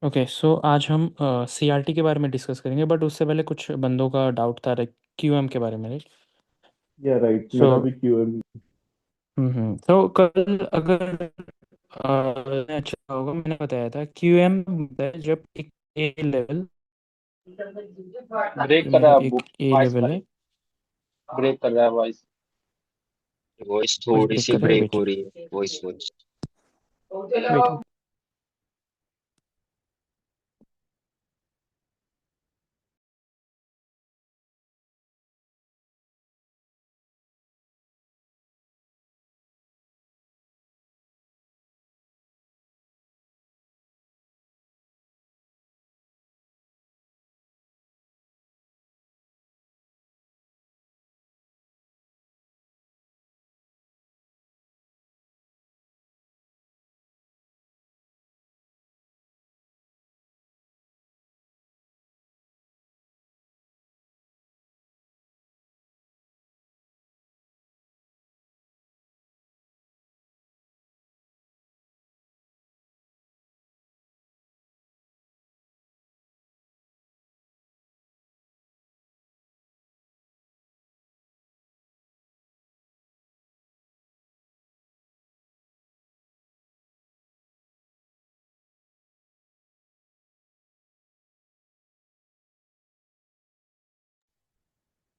Okay, सो आज हम CRT के बारे में डिस्कस करेंगे, बट उससे पहले कुछ बंदों का डाउट था क्यूएम के बारे में, राइट? या राइट, सो मेरा भी क्यूएम। तो कल अगर अच्छा होगा, मैंने बताया था क्यूएम जब एक ए लेवल, ब्रेक ये कर मेरा रहा है एक ए वॉइस लेवल भाई। है। ब्रेक कर रहा है वॉइस। वॉइस वॉइस थोड़ी ब्रेक सी कर रहा है, ब्रेक वेट हो रही है voice voice. Wait wait.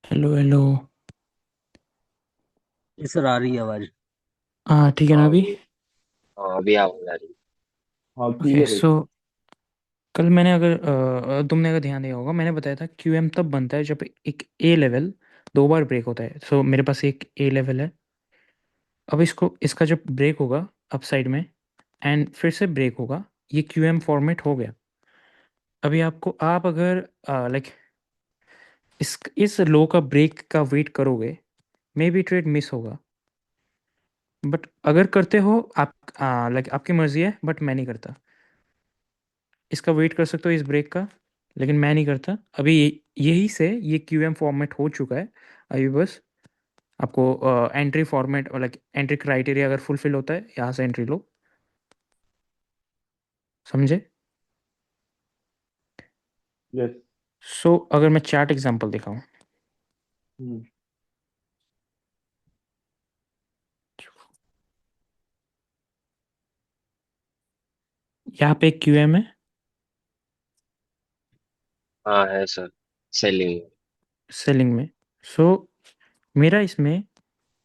Hello hello. ये सर आ रही है आवाज। हाँ, ठीक है ना हाँ अभी? अभी। हाँ अभी आवाज आ रही हाँ, ओके, क्लियर है। सो कल मैंने अगर तुमने अगर ध्यान दिया होगा, मैंने बताया था क्यूएम तब बनता है जब एक ए लेवल दो बार ब्रेक होता है। सो मेरे पास एक ए लेवल है। अब इसको इसका जब ब्रेक होगा अप साइड में एंड फिर से ब्रेक होगा, ये क्यूएम फॉर्मेट हो गया। अभी आपको आप अगर लाइक इस लो का ब्रेक का वेट करोगे, मे बी ट्रेड मिस होगा। बट अगर करते हो आप, लाइक आपकी मर्जी है, बट मैं नहीं करता। इसका वेट कर सकते हो इस ब्रेक का, लेकिन मैं नहीं करता अभी। यही से ये क्यूएम फॉर्मेट हो चुका है। अभी बस आपको entry format, like entry criteria अगर फुलफिल होता है, यहाँ से एंट्री लो। समझे? यस। सो अगर मैं चार्ट एग्जांपल दिखाऊं, यहाँ पे एक क्यूएम है है। हाँ है सर। सेलिंग। सेलिंग में। सो मेरा इसमें,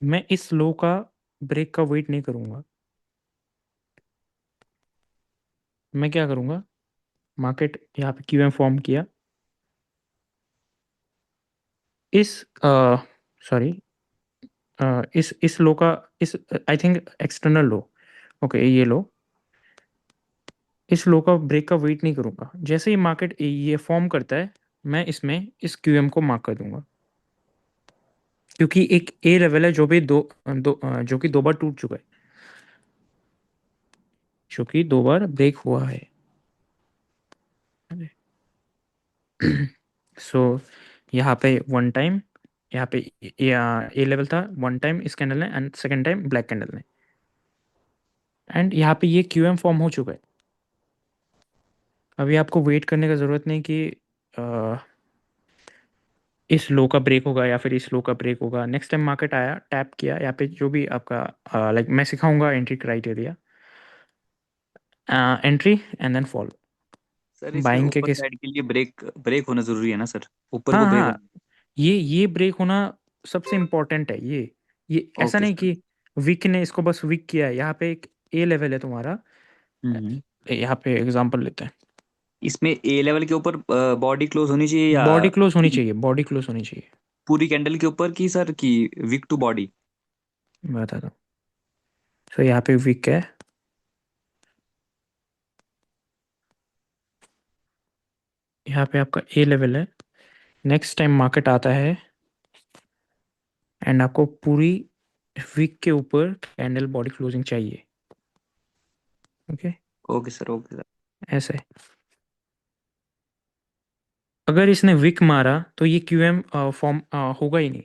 मैं इस लो का ब्रेक का वेट नहीं करूंगा। मैं क्या करूंगा, मार्केट यहाँ पे क्यूएम फॉर्म किया, इस सॉरी इस लो का, इस I think external low, okay ये लो, इस लो का ब्रेक का वेट नहीं करूंगा। जैसे ही मार्केट ये फॉर्म करता है, मैं इसमें इस क्यूएम को मार्क कर दूंगा, क्योंकि एक ए लेवल है जो भी जो कि दो बार टूट चुका है, जो कि दो बार ब्रेक हुआ है। सो यहाँ पे वन टाइम, यहाँ पे ए लेवल था, वन टाइम इस कैंडल ने and second time black candle ने, एंड यहाँ पे ये क्यूएम फॉर्म हो चुका है। अभी आपको वेट करने का ज़रूरत नहीं कि अ, इस लो का ब्रेक होगा या फिर इस लो का ब्रेक होगा। नेक्स्ट टाइम मार्केट आया, टैप किया, यहाँ पे जो भी आपका लाइक मैं सिखाऊंगा entry criteria, entry and then fall. Sir इसमें बाइंग के ऊपर केस, साइड के लिए ब्रेक ब्रेक होना जरूरी है ना सर? ऊपर हाँ को ब्रेक हाँ, होना। ये ब्रेक होना सबसे इम्पोर्टेंट है। ये ऐसा ओके नहीं सर। कि वीक ने इसको बस वीक किया है। यहाँ पे एक ए लेवल है तुम्हारा, हम्म। यहाँ पे एग्जांपल लेते हैं। इसमें ए लेवल के ऊपर बॉडी क्लोज होनी चाहिए या बॉडी क्लोज होनी पूरी चाहिए, बॉडी क्लोज होनी चाहिए। पूरी कैंडल के ऊपर की सर की विक टू बॉडी? मैं बताता हूँ। सो यहाँ पे वीक है, यहाँ पे आपका ए लेवल है। नेक्स्ट टाइम मार्केट आता है एंड आपको पूरी वीक के ऊपर कैंडल बॉडी क्लोजिंग चाहिए। Okay, okay sir, okay sir. ऐसे अगर इसने विक मारा तो ये क्यूएम फॉर्म होगा ही नहीं।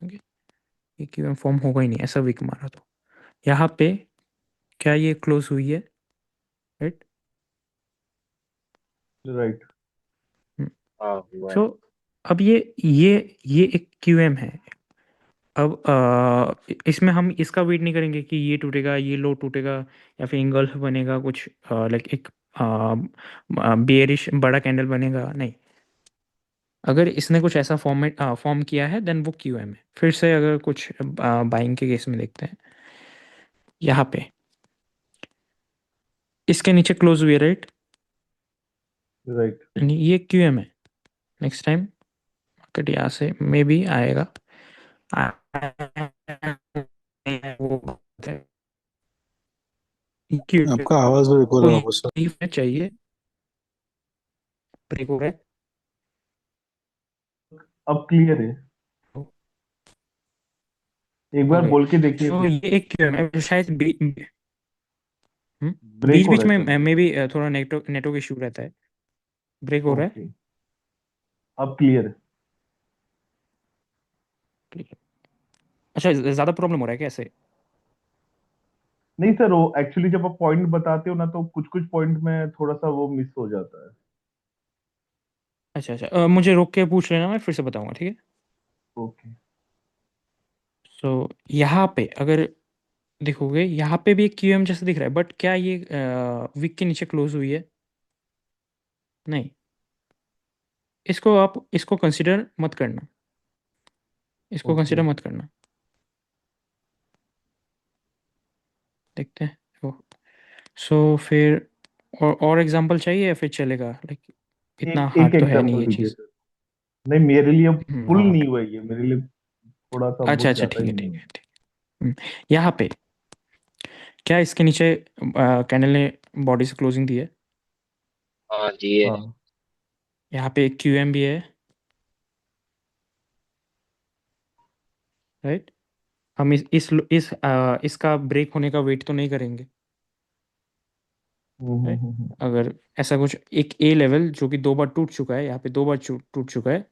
ओके, ये क्यूएम फॉर्म होगा ही नहीं ऐसा विक मारा तो। यहाँ पे क्या ये क्लोज हुई है, राइट? राइट। हाँ हुआ सो है। अब ये एक क्यूएम है। अब इसमें हम इसका वेट नहीं करेंगे कि ये टूटेगा, ये लो टूटेगा, या फिर इंगल्फ बनेगा कुछ, लाइक एक बियरिश बड़ा कैंडल बनेगा, नहीं। अगर इसने कुछ ऐसा फॉर्म किया है देन वो क्यूएम है। फिर से अगर कुछ बाइंग के केस में देखते हैं, यहाँ पे इसके नीचे क्लोज हुई, राइट? राइट। ये क्यूएम है। नेक्स्ट टाइम मार्केट यहाँ से मे भी आएगा, वो बात है। आपका आवाज ब्रेक हो तो रहा है वापस सर। ये चाहिए, ब्रेक हो रहा है। अब क्लियर है। एक बार ओके, बोल के देखिए सो फिर। ये एक क्यूएम है शायद। ब्रेक बीच हो बीच रहा है में सर। मे भी थोड़ा नेटवर्क इशू रहता है, ब्रेक हो रहा है। ओके। अब क्लियर है। अच्छा, ज़्यादा प्रॉब्लम हो रहा है क्या ऐसे? नहीं सर, वो एक्चुअली जब आप पॉइंट बताते हो ना तो कुछ कुछ पॉइंट में थोड़ा सा वो मिस हो जाता है। अच्छा अच्छा, मुझे रोक के पूछ लेना, मैं फिर से बताऊंगा, ठीक है? ओके। सो यहाँ पे अगर देखोगे, यहाँ पे भी एक क्यूएम जैसा दिख रहा है, बट क्या ये विक के नीचे क्लोज हुई है? नहीं। इसको आप इसको कंसिडर मत करना, इसको ओके। कंसिडर मत करना। देखते हैं वो। सो फिर और एग्जांपल चाहिए या फिर चलेगा? लाइक इतना एक एक हार्ड तो है नहीं एग्जांपल ये दीजिए चीज़। सर। नहीं, मेरे लिए फुल हाँ, नहीं हुआ ये, मेरे लिए थोड़ा सा अच्छा बहुत अच्छा, ज्यादा ठीक है ही नहीं ठीक हुआ। है ठीक। हम्म, यहाँ पे क्या इसके नीचे कैंडल ने बॉडी से क्लोजिंग दी है? हाँ जी ये। हाँ। यहाँ पे एक क्यूएम भी है, राइट? हम इसका ब्रेक होने का वेट तो नहीं करेंगे, राइट? हम्म। अगर ऐसा कुछ एक ए लेवल जो कि दो बार टूट चुका है, यहाँ पे दो बार टूट चुका है,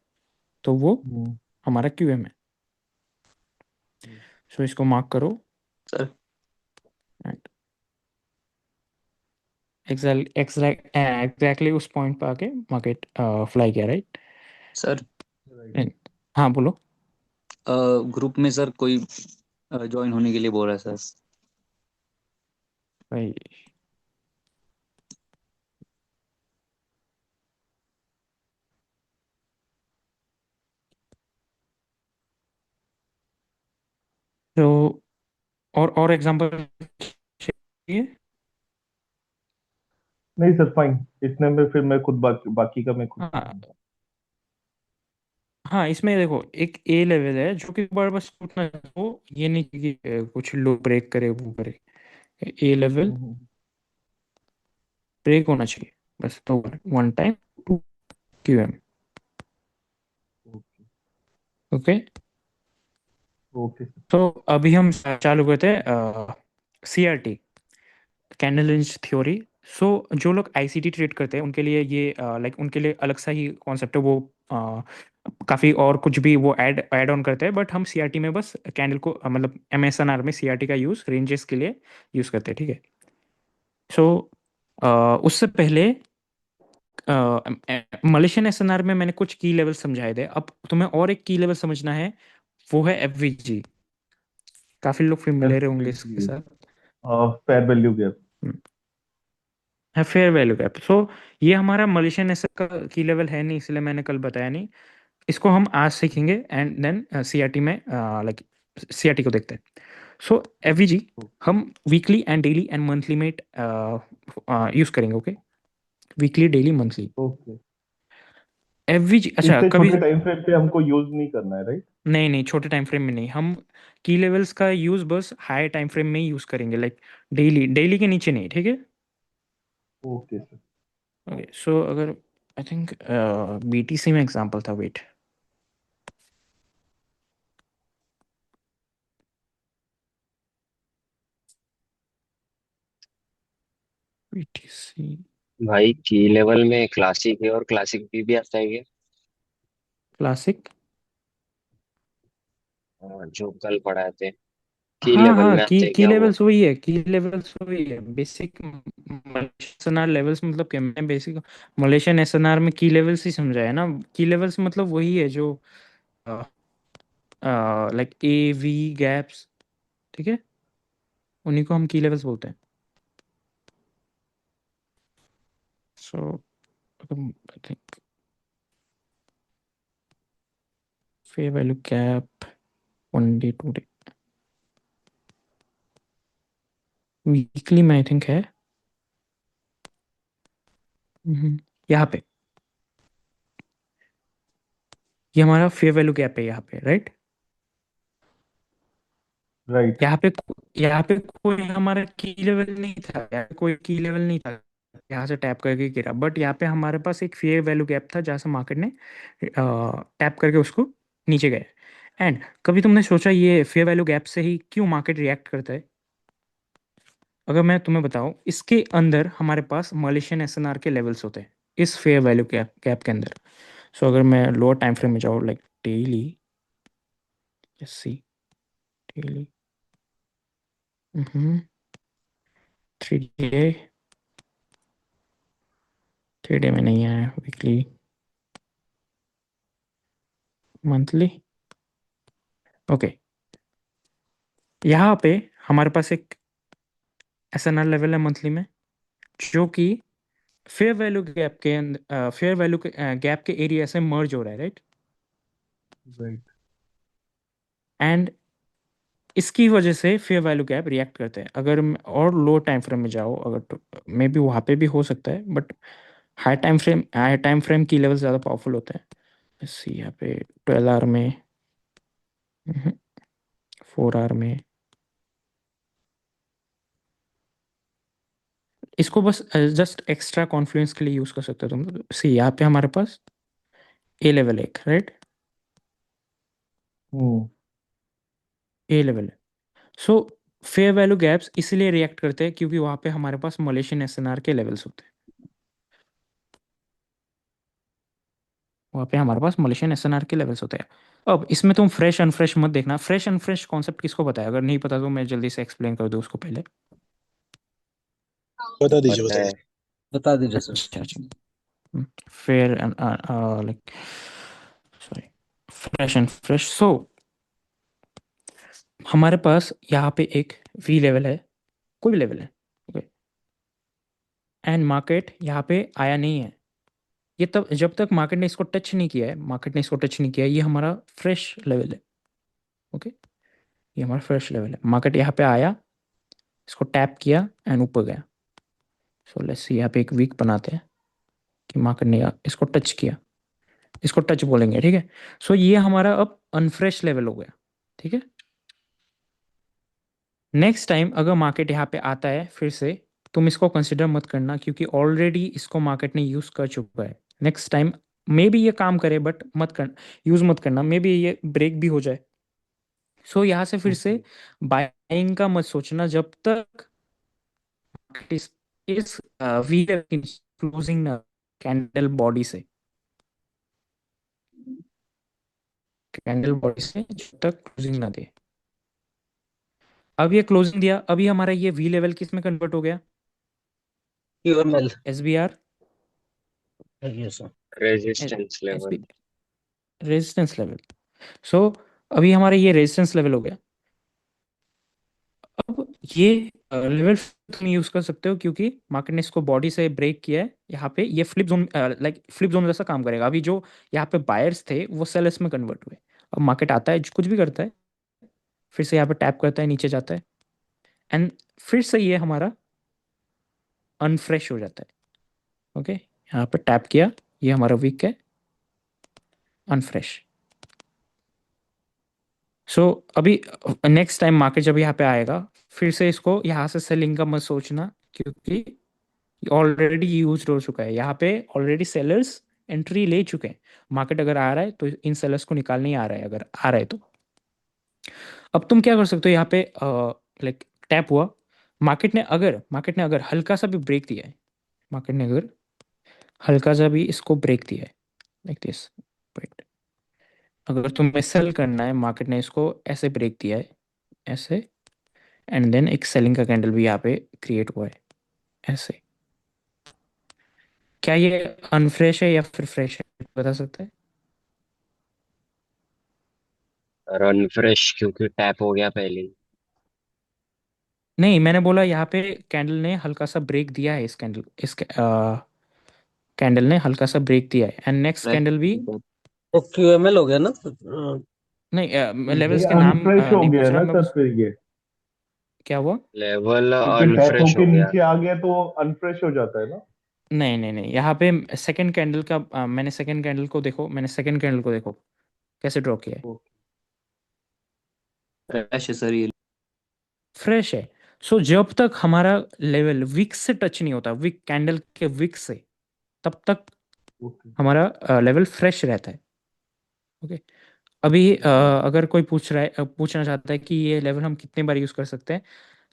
तो वो हम्म। हमारा क्यूएम है। सो इसको मार्क करो। सर एग्जैक्टली उस पॉइंट पे आके मार्केट फ्लाई किया, राइट? Sir right. हाँ बोलो। ग्रुप में सर कोई ज्वाइन होने के लिए बोल रहा है सर। भाई, तो और एग्जांपल चाहिए? नहीं सर, फाइन। इतने में फिर मैं खुद बाकी का मैं खुद कर हाँ लूंगा। हाँ, इसमें देखो एक ए लेवल है जो कि बार बस टूटना हो, ये नहीं कि कुछ लो ब्रेक करे वो करे। ए लेवल हम्म। ब्रेक होना चाहिए बस, तो one time to QM. Okay. Okay, okay sir. तो अभी हम चालू करते हैं CRT, candle range theory. So जो लोग आईसीटी ट्रेड करते हैं उनके लिए ये लाइक उनके लिए अलग सा ही कॉन्सेप्ट है, वो काफ़ी और कुछ भी वो ऐड ऑन करते हैं, बट हम सीआरटी में बस कैंडल को मतलब एमएसएनआर में सीआरटी का यूज़ रेंजेस के लिए यूज़ करते हैं, ठीक है? सो उससे पहले मलेशियन एसएनआर में मैंने कुछ की लेवल समझाए थे, अब तुम्हें और एक की लेवल समझना है, वो है एफवीजी। काफ़ी लोग एफ फेमिलियर होंगे पी इसके जी। साथ। Fair value gap. हम्म, है फेयर वैल्यू गैप। सो ये हमारा मलेशियन एसएन का की लेवल है नहीं, इसलिए मैंने कल बताया नहीं। इसको हम आज सीखेंगे एंड देन सीआरटी में लाइक सीआरटी को देखते हैं। सो एफवीजी हम weekly and daily and monthly में यूज़ करेंगे, okay? Weekly, daily, monthly. Okay. FVG, अच्छा इससे कभी छोटे टाइम फ्रेम पे हमको यूज नहीं करना है, राइट? नहीं नहीं, छोटे टाइम फ्रेम में नहीं, हम की लेवल्स का यूज़ बस हाई टाइम फ्रेम में ही यूज़ करेंगे, लाइक डेली, डेली के नीचे नहीं, ठीक है? Okay sir. ओके, सो अगर आई थिंक बीटीसी में एग्जांपल था, वेट। बीटीसी भाई की लेवल में क्लासिक है और क्लासिक भी आता है क्या? क्लासिक। जो कल पढ़ाए थे। की हाँ लेवल हाँ, में की आते हैं की क्या वो? लेवल्स वही है, की लेवल्स वही है बेसिक। मलेशियन आर लेवल्स मतलब क्या, मैं बेसिक मलेशियन एसएनआर में की लेवल्स ही समझा है ना। की लेवल्स मतलब वही है जो लाइक ए वी गैप्स, ठीक है, उन्हीं को हम की लेवल्स बोलते हैं। So I think fair value gap 1 day 2 day weekly में आई थिंक है। यहाँ पे ये हमारा फेयर वैल्यू गैप है यहाँ पे, राइट। राइट। यहाँ पे कोई हमारा की लेवल नहीं था, यहाँ पे कोई की लेवल नहीं था, यहाँ से टैप करके गिरा, बट यहाँ पे हमारे पास एक फेयर वैल्यू गैप था जहाँ से मार्केट ने टैप करके उसको नीचे गए। एंड कभी तुमने सोचा ये फेयर वैल्यू गैप से ही क्यों मार्केट रिएक्ट करता है? अगर मैं तुम्हें बताऊं, इसके अंदर हमारे पास मलेशियन एसएनआर के लेवल्स होते हैं इस फेयर वैल्यू गैप के अंदर। सो अगर मैं लोअर टाइम फ्रेम में जाऊँ, लाइक डेली, सी डेली, 3 डे, 3 डे में नहीं आया, वीकली, मंथली, ओके। यहाँ पे हमारे पास एक एसएनआर लेवल है मंथली में, जो कि फेयर वैल्यू गैप के अंदर, फेयर वैल्यू गैप के एरिया से मर्ज हो रहा है, राइट। राइट। एंड इसकी वजह से फेयर वैल्यू गैप रिएक्ट करते हैं। अगर और लो टाइम फ्रेम में जाओ, अगर तो मे बी वहाँ पे भी हो सकता है, बट हाई टाइम फ्रेम की लेवल ज़्यादा पावरफुल होते हैं। सी यहाँ पे 12 आवर में, 4 आवर में, इसको बस जस्ट एक्स्ट्रा कॉन्फ्लुएंस के लिए यूज़ कर सकते हो तुम। सी यहाँ पे हमारे पास ए लेवल एक, राइट, हम्म। ए लेवल है। सो फेयर वैल्यू गैप्स इसलिए रिएक्ट करते हैं क्योंकि वहाँ पे हमारे पास मलेशियन एसएनआर के लेवल्स होते हैं। वहाँ पे हमारे पास मलेशियन एसएनआर के लेवल्स होते हैं। अब इसमें तुम फ्रेश अनफ्रेश मत देखना। फ्रेश अनफ्रेश कॉन्सेप्ट किसको पता है? अगर नहीं पता तो मैं जल्दी से एक्सप्लेन कर दूँ उसको पहले। बता दीजिए पता बता है। दीजिए। बता दीजिए सर। अच्छा अच्छा, fair like, sorry, fresh and fresh. So हमारे पास यहाँ पे एक वी लेवल है, कोई भी लेवल है, ओके। एंड मार्केट यहाँ पे आया नहीं है। ये तब जब तक मार्केट ने इसको टच नहीं किया है, मार्केट ने इसको टच नहीं किया है, ये हमारा फ्रेश लेवल है, ओके। ये हमारा फ्रेश लेवल है। मार्केट यहाँ पे आया, इसको टैप किया एंड ऊपर गया। सो लेट्स सी, यहाँ पे एक वीक बनाते हैं कि मार्केट ने इसको टच किया, इसको टच बोलेंगे, ठीक है। सो ये हमारा अब अनफ्रेश लेवल हो गया, ठीक है। नेक्स्ट टाइम अगर मार्केट यहाँ पे आता है फिर से, तुम इसको कंसिडर मत करना क्योंकि ऑलरेडी इसको मार्केट ने यूज़ कर चुका है। नेक्स्ट टाइम मे बी ये काम करे, बट मत कर, यूज़ मत करना, मे बी ये ब्रेक भी हो जाए। सो यहाँ से फिर से ओके। बाइंग का मत सोचना जब तक इस इस वी क्लोजिंग ना, कैंडल बॉडी से, कैंडल बॉडी से जब तक क्लोजिंग ना दे। अब ये क्लोजिंग दिया, अभी हमारा ये वी लेवल किस में कन्वर्ट हो गया? QML. S B R, yes sir. Resistance S level. B, resistance level. So अभी हमारा ये रेजिस्टेंस लेवल हो गया। अब ये लेवल तुम यूज कर सकते हो क्योंकि मार्केट ने इसको बॉडी से ब्रेक किया है। यहाँ पे ये flip zone, like flip zone जैसा काम करेगा। अभी जो यहाँ पे बायर्स थे वो सेलर्स में कन्वर्ट हुए। अब मार्केट आता है, कुछ भी करता है, फिर से यहाँ पे टैप करता है, नीचे जाता है, एंड फिर से ये हमारा अनफ्रेश हो जाता है, ओके। यहाँ पे टैप किया, ये हमारा वीक है, अनफ्रेश। सो अभी नेक्स्ट टाइम मार्केट जब यहाँ पे आएगा, फिर से इसको यहाँ से सेलिंग का मत सोचना क्योंकि ऑलरेडी यूज हो चुका है। यहाँ पे ऑलरेडी सेलर्स एंट्री ले चुके हैं। मार्केट अगर आ रहा है तो इन सेलर्स को निकालने ही आ रहा है, अगर आ रहा है तो। अब तुम क्या कर सकते हो, यहाँ पे लाइक टैप हुआ, मार्केट ने अगर हल्का सा भी ब्रेक दिया है, मार्केट ने अगर हल्का सा भी इसको ब्रेक दिया है, लाइक दिस, वेट, अगर तुम्हें सेल करना है, मार्केट ने इसको ऐसे ब्रेक दिया है, ऐसे, एंड देन एक सेलिंग का कैंडल भी यहाँ पे क्रिएट हुआ है ऐसे। क्या ये अनफ्रेश है या फिर फ्रेश है, बता सकते हैं? रन फ्रेश क्योंकि टैप हो गया पहले ही। नहीं, मैंने बोला यहाँ पे कैंडल ने हल्का सा ब्रेक दिया है, इस कैंडल ने हल्का सा ब्रेक दिया है एंड नेक्स्ट फ्रेश। कैंडल भी। तो क्यूएमएल हो गया ना। नहीं, नहीं लेवल्स के नाम अनफ्रेश हो नहीं गया पूछ रहा ना मैं सर बस। फिर ये, क्या हुआ? लेवल क्योंकि टैप अनफ्रेश होके हो गया। नीचे आ गया तो अनफ्रेश हो जाता है ना। नहीं नहीं नहीं, यहाँ पे सेकंड कैंडल का मैंने सेकंड कैंडल को देखो, मैंने सेकंड कैंडल को देखो कैसे ड्रॉ किया है। ओके। फ्रेश है सर ये। फ्रेश है। सो जब तक हमारा लेवल विक से टच नहीं होता, विक कैंडल के विक से, तब तक ओके। हमारा लेवल फ्रेश रहता है। ओके। अभी अगर कोई पूछना चाहता है कि ये लेवल हम कितने बार यूज कर सकते हैं,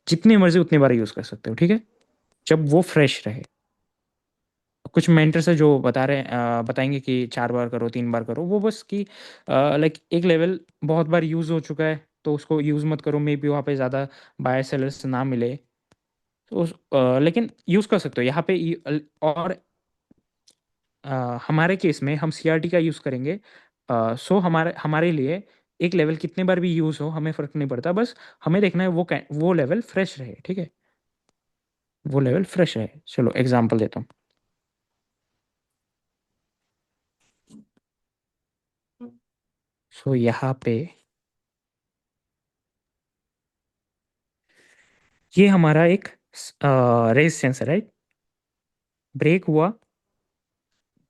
जितनी मर्जी उतनी बार यूज कर सकते हो, ठीक है, जब वो फ्रेश रहे। कुछ मेंटर्स है जो बताएंगे कि 4 बार करो, 3 बार करो, वो बस कि लाइक एक लेवल बहुत बार यूज हो चुका है तो उसको यूज मत करो, मे बी वहाँ पे ज़्यादा बायर सेलर्स ना मिले तो लेकिन यूज कर सकते हो यहाँ पे और हमारे केस में हम सीआरटी का यूज करेंगे। सो हमारे हमारे लिए एक लेवल कितने बार भी यूज हो हमें फर्क नहीं पड़ता, बस हमें देखना है वो लेवल फ्रेश रहे, ठीक है, वो लेवल फ्रेश रहे। चलो एग्जांपल देता हूँ। सो यहाँ पे ये हमारा एक रेजिस्टेंस है, राइट? ब्रेक हुआ,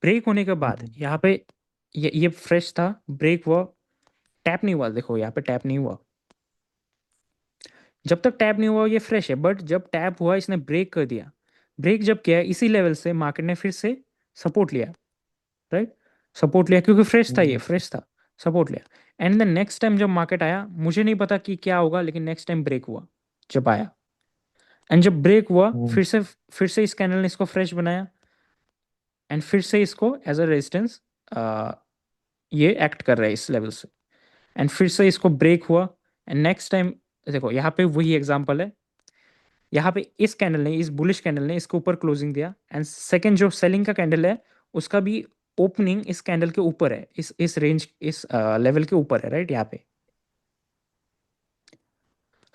ब्रेक होने के बाद यहाँ पे ये फ्रेश था, ब्रेक हुआ, टैप नहीं हुआ, देखो यहाँ पे टैप नहीं हुआ। जब तक टैप नहीं हुआ ये फ्रेश है, बट जब टैप हुआ इसने ब्रेक कर दिया। ब्रेक जब किया इसी लेवल से मार्केट ने फिर से सपोर्ट लिया, राइट? सपोर्ट लिया क्योंकि फ्रेश था, ये फ्रेश था, सपोर्ट लिया। एंड देन नेक्स्ट टाइम जब मार्केट आया, मुझे नहीं पता कि क्या होगा, लेकिन नेक्स्ट टाइम ब्रेक हुआ जब आया। एंड जब ब्रेक हुआ फिर से इस कैंडल ने इसको फ्रेश बनाया एंड फिर से इसको एज अ रेजिस्टेंस ये एक्ट कर रहा है इस लेवल से। एंड फिर से इसको ब्रेक हुआ एंड नेक्स्ट टाइम देखो यहाँ पे वही एग्जांपल है। यहाँ पे इस कैंडल ने, इस बुलिश कैंडल ने इसके ऊपर क्लोजिंग दिया एंड सेकंड जो सेलिंग का कैंडल है उसका भी ओपनिंग इस कैंडल के ऊपर है, इस रेंज, इस लेवल के ऊपर है, राइट? यहाँ पे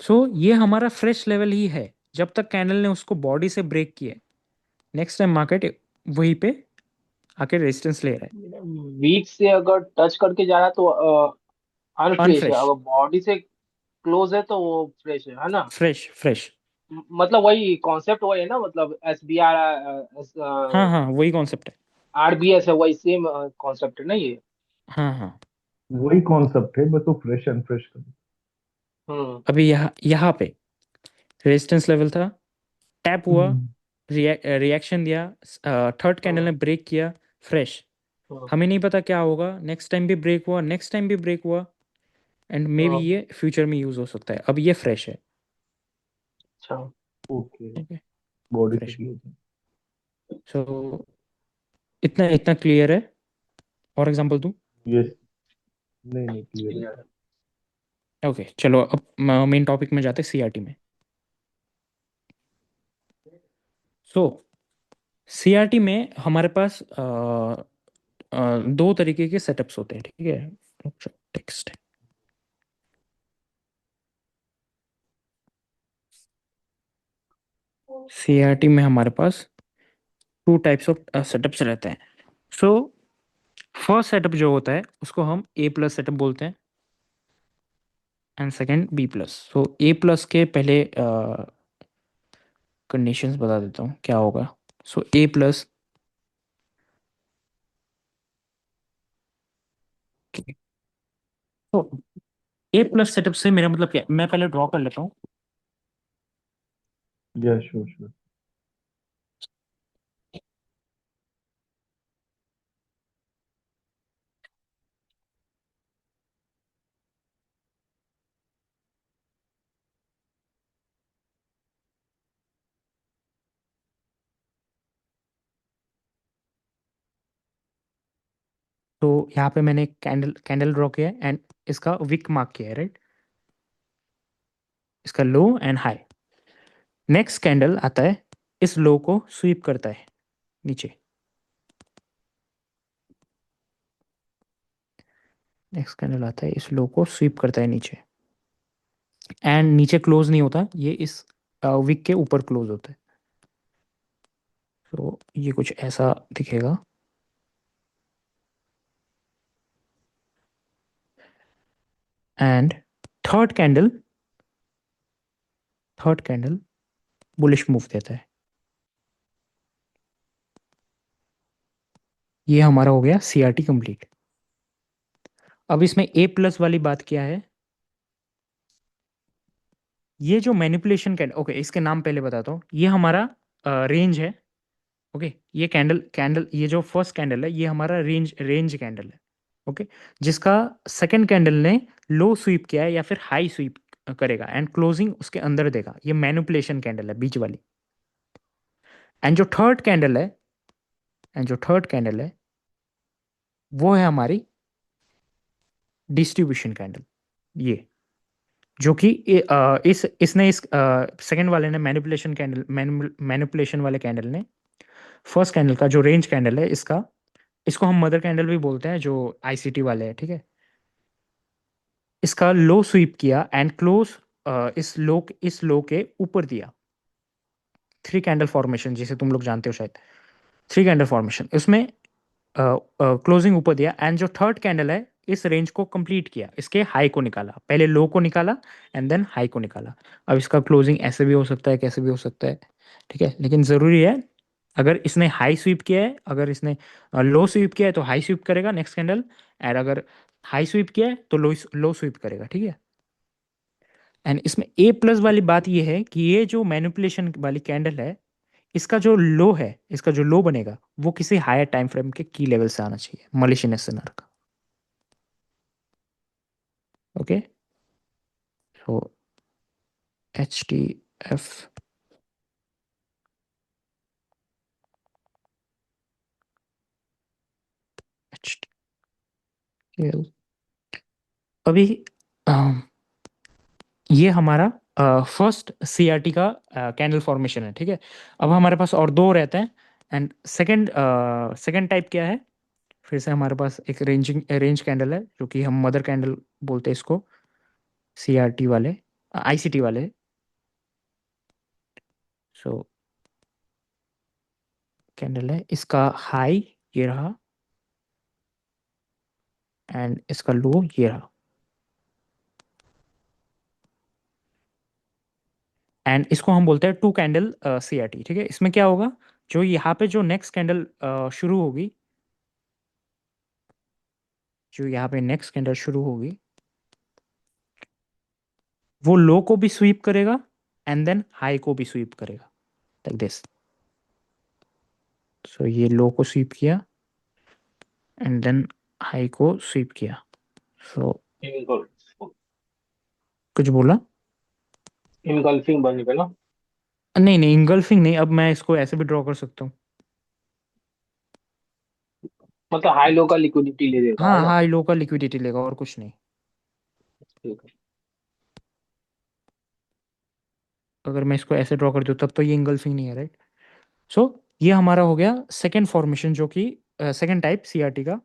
सो ये हमारा फ्रेश लेवल ही है जब तक कैंडल ने उसको बॉडी से ब्रेक किया। नेक्स्ट टाइम मार्केट वहीं पे आके रेजिस्टेंस ले रहा वीक से अगर टच करके जा रहा है तो है। अनफ्रेश है, अनफ्रेश, अगर बॉडी से क्लोज है तो वो फ्रेश है ना। Fresh fresh. मतलब वही कॉन्सेप्ट वही है ना, मतलब एस बी हाँ आर हाँ, वही कॉन्सेप्ट है। आर बी एस है, वही सेम कॉन्सेप्ट है ना ये। हाँ हाँ। वही कॉन्सेप्ट है, बस वो फ्रेश अनफ्रेश कर। हम्म। अभी यहाँ पे रेजिस्टेंस लेवल था, टैप हुआ, हम्म। रिएक्शन दिया, थर्ड कैंडल ने हम्म। ब्रेक किया, फ्रेश। हम्म। हमें नहीं पता क्या होगा, नेक्स्ट टाइम भी ब्रेक हुआ, नेक्स्ट टाइम भी ब्रेक हुआ एंड मे बी हम्म। ये फ्यूचर में यूज हो सकता है। अब ये फ्रेश है, अच्छा। ओके। ठीक है, बॉडी से फ्रेश। क्लोज है। सो इतना इतना क्लियर है। और एग्जांपल दूं? यस। नहीं नहीं क्लियर है। क्लियर है। ओके चलो, अब मेन टॉपिक में जाते हैं, सीआरटी में। सो सीआरटी में हमारे पास दो तरीके के सेटअप्स होते हैं, ठीक है। टेक्स्ट सीआरटी में हमारे पास टू टाइप्स ऑफ सेटअप्स रहते हैं। सो फर्स्ट सेटअप जो होता है उसको हम ए प्लस सेटअप बोलते हैं and second B plus. So A plus के पहले कंडीशंस बता देता हूँ क्या होगा। सो ए प्लस, तो ए प्लस सेटअप से मेरा मतलब क्या है? मैं पहले ड्रॉ कर लेता हूँ। Yes sure sure. तो यहाँ पे मैंने एक कैंडल कैंडल ड्रॉ किया है एंड इसका विक मार्क किया है, राइट? इसका लो एंड हाई। नेक्स्ट कैंडल आता है, इस लो को स्वीप करता है नीचे। नेक्स्ट कैंडल आता है, इस लो को स्वीप करता है नीचे एंड नीचे क्लोज नहीं होता, ये इस विक के ऊपर क्लोज होता है। तो ये कुछ ऐसा दिखेगा। And third candle, third candle bullish move देता है। ये हमारा हो गया सीआरटी कंप्लीट। अब इसमें ए प्लस वाली बात क्या है, ये जो मैनिपुलेशन कैंडल, ओके इसके नाम पहले बताता हूँ। ये हमारा रेंज है। ओके ये कैंडल ये जो फर्स्ट कैंडल है ये हमारा रेंज कैंडल है। ओके जिसका सेकंड कैंडल ने लो स्वीप किया है या फिर हाई स्वीप करेगा एंड क्लोजिंग उसके अंदर देगा, ये मैनिपुलेशन कैंडल है बीच वाली। एंड जो थर्ड कैंडल है, एंड जो थर्ड कैंडल है वो है हमारी डिस्ट्रीब्यूशन कैंडल। ये जो कि इस इसने इस सेकंड वाले ने मैनिपुलेशन कैंडल, मैनिपुलेशन वाले कैंडल ने फर्स्ट कैंडल का जो रेंज कैंडल है इसका, इसको हम मदर कैंडल भी बोलते हैं जो आईसीटी वाले हैं, ठीक है। इसका लो स्वीप किया एंड क्लोज इस लो के ऊपर दिया। थ्री कैंडल फॉर्मेशन जिसे तुम लोग जानते हो शायद, थ्री कैंडल फॉर्मेशन, उसमें क्लोजिंग ऊपर दिया एंड जो थर्ड कैंडल है इस रेंज को कंप्लीट किया, इसके हाई को निकाला, पहले लो को निकाला एंड देन हाई को निकाला। अब इसका क्लोजिंग ऐसे भी हो सकता है, कैसे भी हो सकता है, ठीक है। लेकिन ज़रूरी है अगर इसने हाई स्वीप किया है, अगर इसने लो स्वीप किया है तो हाई स्वीप करेगा नेक्स्ट कैंडल, एंड अगर हाई स्वीप किया है तो लो स्वीप करेगा, ठीक है। एंड इसमें ए प्लस वाली बात ये है कि ये जो मैनिपुलेशन वाली कैंडल है इसका जो लो है, इसका जो लो बनेगा वो किसी हायर टाइम फ्रेम के की लेवल से आना चाहिए, मलिशियन एसएनआर का। Okay so H T F H T L. अभी ये हमारा फर्स्ट सीआरटी का कैंडल फॉर्मेशन है, ठीक है। अब हमारे पास और दो रहते हैं एंड सेकंड टाइप क्या है, फिर से हमारे पास एक रेंज कैंडल है जो कि हम मदर कैंडल बोलते हैं इसको, सीआरटी वाले, आईसीटी वाले। सो कैंडल है, इसका हाई ये रहा एंड इसका लो ये रहा। एंड इसको हम बोलते हैं टू कैंडल सीआरटी, ठीक है। इसमें क्या होगा, जो यहाँ पे जो नेक्स्ट कैंडल शुरू होगी, जो यहाँ पे नेक्स्ट कैंडल शुरू होगी वो लो को भी स्वीप करेगा एंड देन हाई को भी स्वीप करेगा, लाइक दिस। सो ये लो को स्वीप किया एंड देन हाई को स्वीप किया। सो कुछ बोला? इनगल्फिंग बनी पे ना। नहीं नहीं इंगल्फिंग नहीं, अब मैं इसको ऐसे भी ड्रॉ कर सकता हूँ। मतलब हाई लो का लिक्विडिटी ले देगा, है हाँ ना। हाई लो का लिक्विडिटी लेगा और कुछ नहीं। ठीक है। अगर मैं इसको ऐसे ड्रॉ कर दूँ तब तो ये इंगल्फिंग नहीं है, राइट। सो ये हमारा हो गया सेकेंड फॉर्मेशन जो कि सेकेंड टाइप सीआरटी का।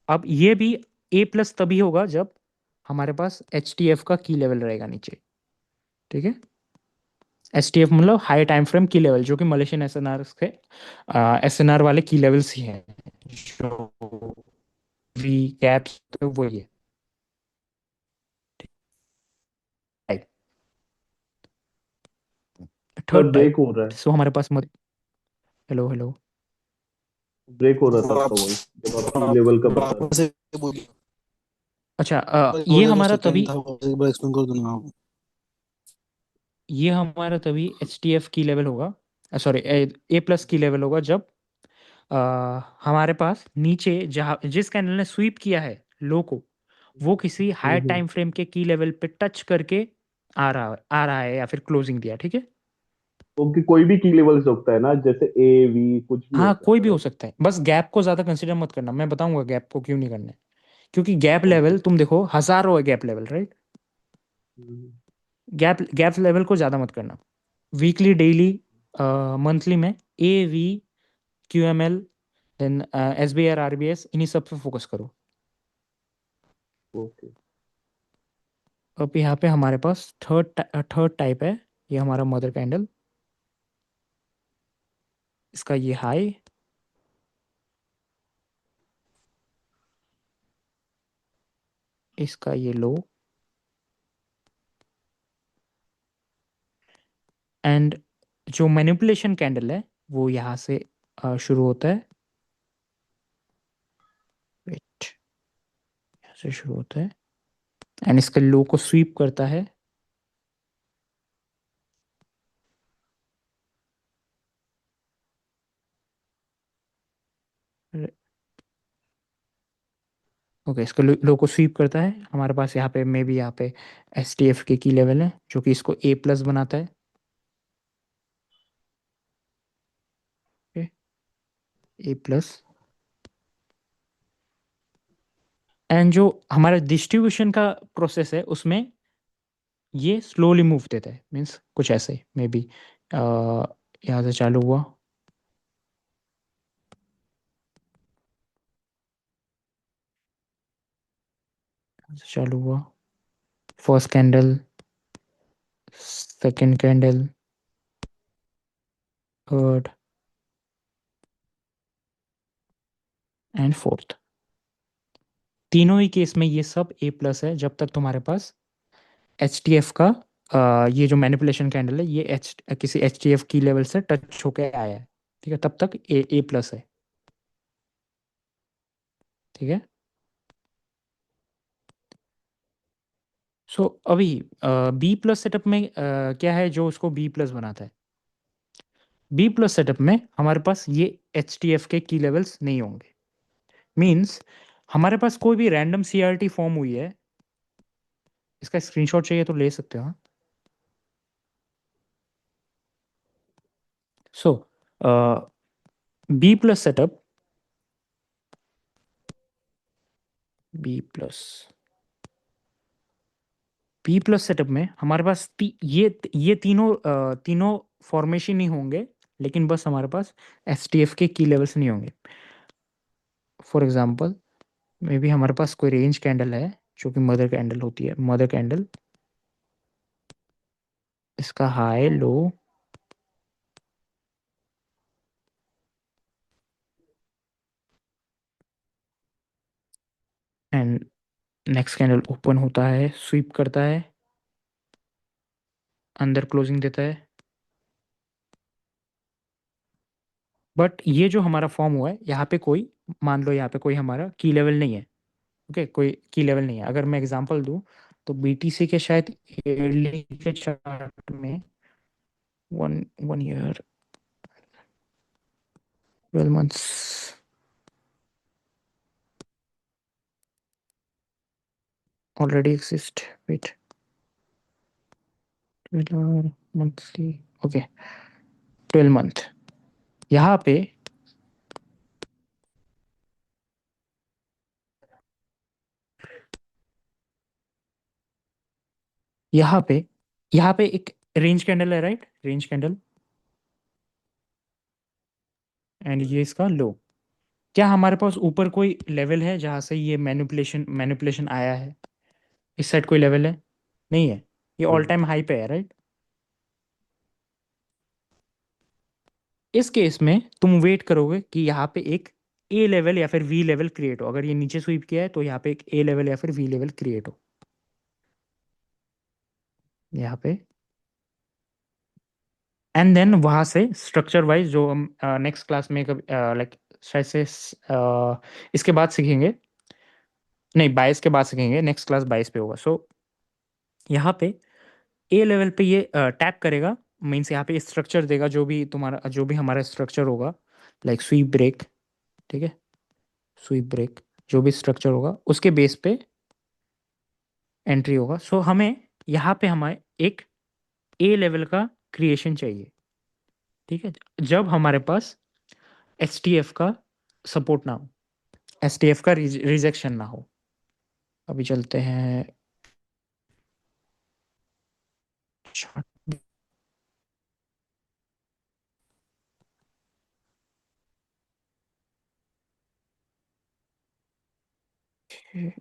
अब ये भी ए प्लस तभी होगा जब हमारे पास एच टी एफ का की लेवल रहेगा नीचे, ठीक है। एच टी एफ मतलब हाई टाइम फ्रेम की लेवल, जो कि मलेशियन एस एन आर के एस एन आर वाले की लेवल्स ही हैं, जो वी कैप्स तो वही है। सर थर्ड ब्रेक टाइप, हो रहा है, सो हमारे पास हेलो हेलो। ब्रेक हो रहा था आपका वॉइस जब आप की लेवल का बता रहे वापस से बोलिए। अच्छा ये थोड़ा जो हमारा सेकंड तभी, था वापस एक बार एक्सप्लेन कर दो ना आप। ये हमारा तभी एच टी एफ की लेवल होगा, सॉरी ए प्लस की लेवल होगा जब अ, हमारे पास नीचे जहाँ जिस कैंडल ने स्वीप किया है लो को, वो किसी हायर हम्म। टाइम फ्रेम के की लेवल पे टच करके आ रहा है या फिर क्लोजिंग दिया, ठीक है। तो कि कोई भी की लेवल से होता है ना, जैसे ए वी कुछ भी हो हाँ कोई सकता भी है, हो राइट। सकता है, बस गैप को ज़्यादा कंसिडर मत करना, मैं बताऊंगा गैप को क्यों नहीं करना है। क्योंकि गैप ओके। लेवल तुम देखो हजारों है gap level, right. Gap level को ज़्यादा मत करना। वीकली, डेली, मंथली में A V Q M L, then S B R R B S, इन्हीं सब पे फोकस करो। ओके। अब यहाँ पे हमारे पास थर्ड टाइप है, ये हमारा मदर कैंडल। इसका ये हाई, इसका ये लो, एंड जो मैनिपुलेशन कैंडल है वो यहाँ से शुरू होता है। वेट, यहाँ से शुरू होता है एंड इसका लो को स्वीप करता है। ओके, इसका लो को स्वीप करता है। हमारे पास यहाँ पे मे बी यहाँ पे एस टी एफ के की लेवल है जो कि इसको ए प्लस बनाता है। ए प्लस, एंड जो हमारा डिस्ट्रीब्यूशन का प्रोसेस है उसमें ये स्लोली मूव देता है, मीन्स कुछ ऐसे मे बी यहाँ से चालू हुआ, यहाँ से चालू हुआ, first candle, second candle, third and fourth. तीनों ही केस में ये सब ए प्लस है जब तक तुम्हारे पास एच टी एफ का ये जो मैनिपुलेशन कैंडल है ये किसी एच टी एफ की लेवल से टच होके आया है। ठीक है, तब तक ए प्लस है। ठीक है, सो अभी बी प्लस सेटअप में क्या है जो उसको बी प्लस बनाता है? बी प्लस सेटअप में हमारे पास ये एच टी एफ के की लेवल्स नहीं होंगे। मीन्स हमारे पास कोई भी random C R T form हुई है, इसका स्क्रीनशॉट चाहिए तो ले सकते हो। So B plus setup, B plus B plus setup में हमारे पास ये तीनों फॉर्मेशन ही होंगे, लेकिन बस हमारे पास एस टी एफ के की लेवल्स नहीं होंगे। फॉर एग्जाम्पल, मे बी हमारे पास कोई रेंज कैंडल है जो कि मदर कैंडल होती है। मदर कैंडल, इसका high, low, and next candle open होता है, स्वीप करता है, अंदर क्लोजिंग देता है। बट ये जो हमारा फॉर्म हुआ है यहाँ पे कोई, मान लो यहाँ पे कोई हमारा की लेवल नहीं है। ओके, कोई की लेवल नहीं है। अगर मैं एग्जांपल दूं तो बीटीसी के शायद ईयरली के चार्ट में 1 year, 12 months, already exist. Wait, 12 monthly, okay, 12 month. यहाँ पे यहाँ पे यहाँ पे एक रेंज कैंडल है, राइट? रेंज कैंडल, एंड ये इसका लो। क्या हमारे पास ऊपर कोई लेवल है जहाँ से ये मैनिपुलेशन आया है? इस साइड कोई लेवल है? नहीं है, ये ऑल टाइम हाई पे है, राइट? इस केस में तुम वेट करोगे कि यहाँ पे एक ए लेवल या फिर वी लेवल क्रिएट हो। अगर ये नीचे स्वीप किया है तो यहाँ पे एक ए लेवल या फिर वी लेवल क्रिएट हो यहाँ पे, एंड देन वहां से स्ट्रक्चर वाइज जो हम नेक्स्ट क्लास में लाइक शायद से इसके बाद सीखेंगे, नहीं 22 के बाद सीखेंगे, नेक्स्ट क्लास 22 पे होगा। सो यहाँ पे ए लेवल पे ये टैप करेगा, मीन्स यहाँ पे स्ट्रक्चर देगा, जो भी हमारा स्ट्रक्चर होगा, लाइक स्वीप ब्रेक। ठीक है, स्वीप ब्रेक, जो भी स्ट्रक्चर होगा उसके बेस पे एंट्री होगा। सो हमें यहाँ पे हमारे एक ए लेवल का क्रिएशन चाहिए। ठीक है, जब हमारे पास एच टी एफ का सपोर्ट ना हो, एच टी एफ का रिजेक्शन ना हो। अभी चलते हैं, chart है।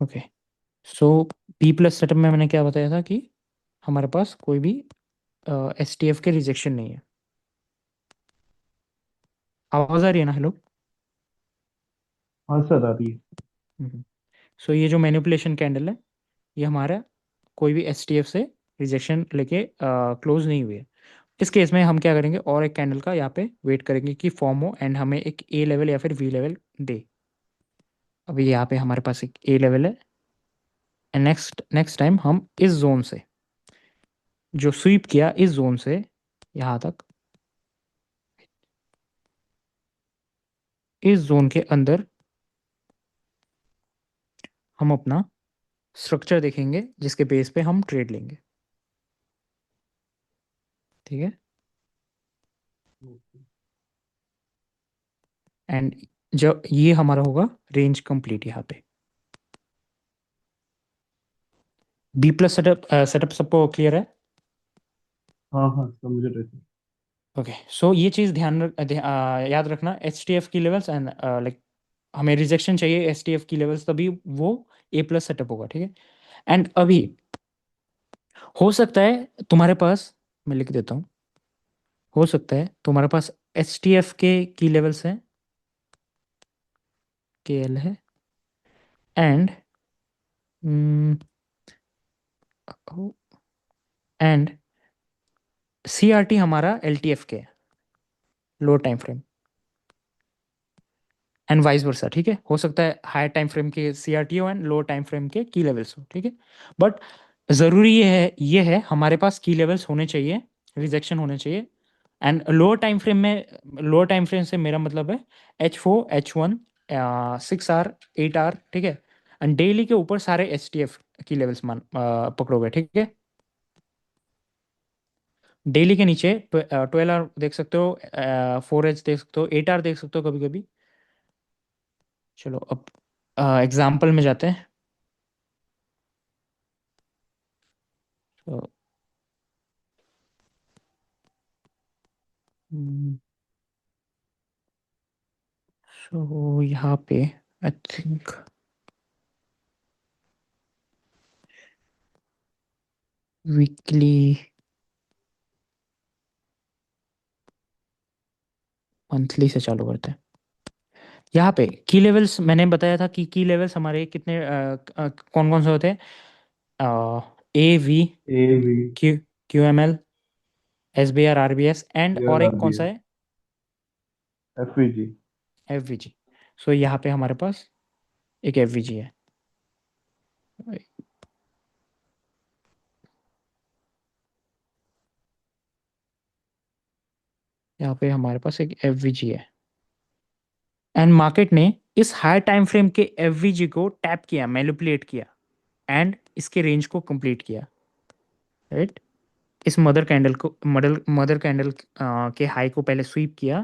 ओके, सो पी प्लस सेटअप में मैंने क्या बताया था कि हमारे पास कोई भी एस टी एफ के रिजेक्शन नहीं है। आवाज आ रही है ना? हेलो। हाँ सर, आ रही है। सो ये जो मैनिपुलेशन कैंडल है, ये हमारा कोई भी एस टी एफ से रिजेक्शन लेके क्लोज नहीं हुई है। इस केस में हम क्या करेंगे, और एक कैंडल का यहाँ पे वेट करेंगे कि फॉर्म हो एंड हमें एक ए लेवल या फिर वी लेवल दे। अभी यहाँ पे हमारे पास एक ए लेवल है, एंड नेक्स्ट नेक्स्ट टाइम हम इस जोन से जो स्वीप किया, इस जोन से यहाँ तक, इस जोन के अंदर हम अपना स्ट्रक्चर देखेंगे जिसके बेस पे हम ट्रेड लेंगे। ठीक है, एंड जब ये हमारा होगा रेंज कंप्लीट यहाँ पे। बी प्लस सेटअप सेटअप सबको क्लियर है? हाँ हाँ, समझ रहे थे। ओके, सो ये चीज़ याद रखना, एच टी एफ की लेवल्स एंड लाइक हमें रिजेक्शन चाहिए एच टी एफ की लेवल्स, तभी वो ए प्लस सेटअप होगा। ठीक है, एंड अभी हो सकता है तुम्हारे पास, मैं लिख देता हूँ, हो सकता है तुम्हारे पास एच टी एफ के की लेवल्स हैं, के एल है, and and C R T हमारा एल टी एफ के है, low time frame, and vice versa. ठीक है, हो सकता है हायर टाइम फ्रेम के सी आर टी हो एंड लो टाइम फ्रेम के की लेवल्स हो। ठीक है, बट ज़रूरी ये है हमारे पास की लेवल्स होने चाहिए, रिजेक्शन होने चाहिए। एंड लो टाइम फ्रेम में, लो टाइम फ्रेम से मेरा मतलब है H4 H1 6 आवर 8 आवर। ठीक है, एंड डेली के ऊपर सारे एच टी एफ की लेवल्स मान पकड़ोगे। ठीक है, डेली के नीचे 12 आवर देख सकते हो, 4H देख सकते हो, 8 आवर देख सकते हो कभी कभी। चलो अब एग्जाम्पल में जाते हैं। तो यहाँ पे आई थिंक वीकली मंथली से चालू करते हैं। यहाँ पे की लेवल्स मैंने बताया था कि की लेवल्स हमारे कितने कौन कौन से होते हैं, A V, A V, Q, Q M L, S B R, R B S, and V और आर, आर एक कौन बी सा एस, है, F V G. F V G. So यहाँ पे हमारे पास एक एफ वी जी है। यहाँ पे हमारे पास एक एफ वी जी है, एंड मार्केट ने इस हाई टाइम फ्रेम के एफ वी जी को टैप किया, मैनिपुलेट किया, एंड इसके रेंज को कंप्लीट किया। राइट, इस मदर कैंडल को, मदर कैंडल के हाई को पहले स्वीप किया,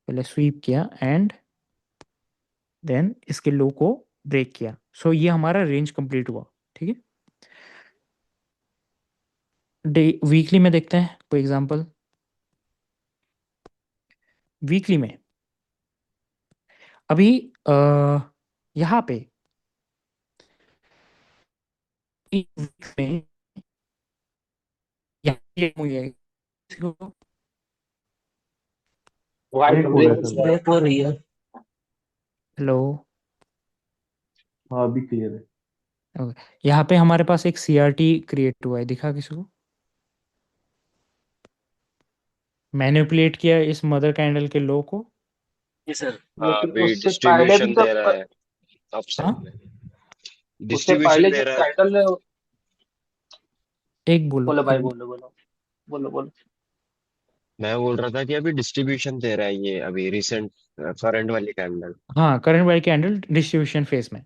पहले स्वीप किया एंड देन इसके लो को ब्रेक किया। सो ये हमारा रेंज कंप्लीट हुआ। ठीक है, डे वीकली में देखते हैं कोई एग्जांपल। वीकली में अभी यहाँ पे वीक में यहाँ पे मुझे वाइस ब्रेक हो रहा ब्रेक है सर, वाइस। ब्रेक हो रही है। हेलो। हाँ, अभी क्लियर है। यहाँ पे हमारे पास एक सी आर टी क्रिएट हुआ है, दिखा किसी को? मैनिपुलेट किया इस मदर कैंडल के लो को। जी सर। हाँ लेकिन अभी उससे पहले भी डिस्ट्रीब्यूशन दे रहा जब है हाँ, अपसाइड में। उससे डिस्ट्रीब्यूशन पहले दे जब रहा है। कैंडल ने, एक बोलो, बोलो एक भाई, बोलो। बोलो बोलो बोलो बोलो। मैं बोल रहा था कि अभी डिस्ट्रीब्यूशन दे रहा है ये अभी रिसेंट करंट वाली कैंडल। हाँ, करंट वाली कैंडल डिस्ट्रीब्यूशन फेज में।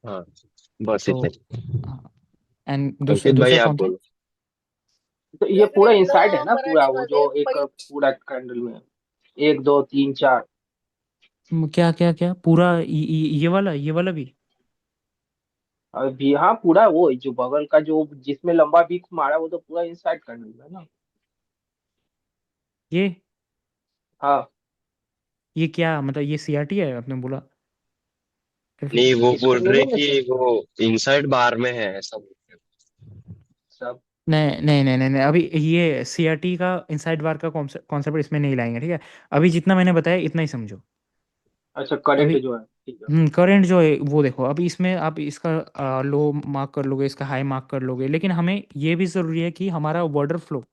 हाँ, बस तो इतना ही। एंड दूसरा अंकित भाई दूसरा आप कौन था? बोलो। तो ये पूरा इनसाइड है ना, पूरा वो जो एक पूरा कैंडल में एक दो तीन चार। क्या क्या क्या पूरा ये वाला भी? अभी हाँ, पूरा वो जो बगल का जो जिसमें लंबा बीक मारा वो तो पूरा इनसाइड कैंडल में है ना। ये हाँ। ये क्या मतलब, ये सीआरटी है आपने बोला? फिर नहीं, वो इस बोल कैंडल रहे में कि से वो इनसाइड बार में है ऐसा बोल रहे। सब। नहीं नहीं नहीं नहीं नहीं, अभी ये सीआरटी का इनसाइड बार का कॉन्सेप्ट इसमें नहीं लाएंगे, ठीक है? अभी जितना मैंने बताया इतना ही समझो। अच्छा, करंट अभी जो है, ठीक है। करंट जो है वो देखो, अभी इसमें आप इसका लो मार्क कर लोगे, इसका हाई मार्क कर लोगे, लेकिन हमें ये भी ज़रूरी है कि हमारा वाटर फ्लो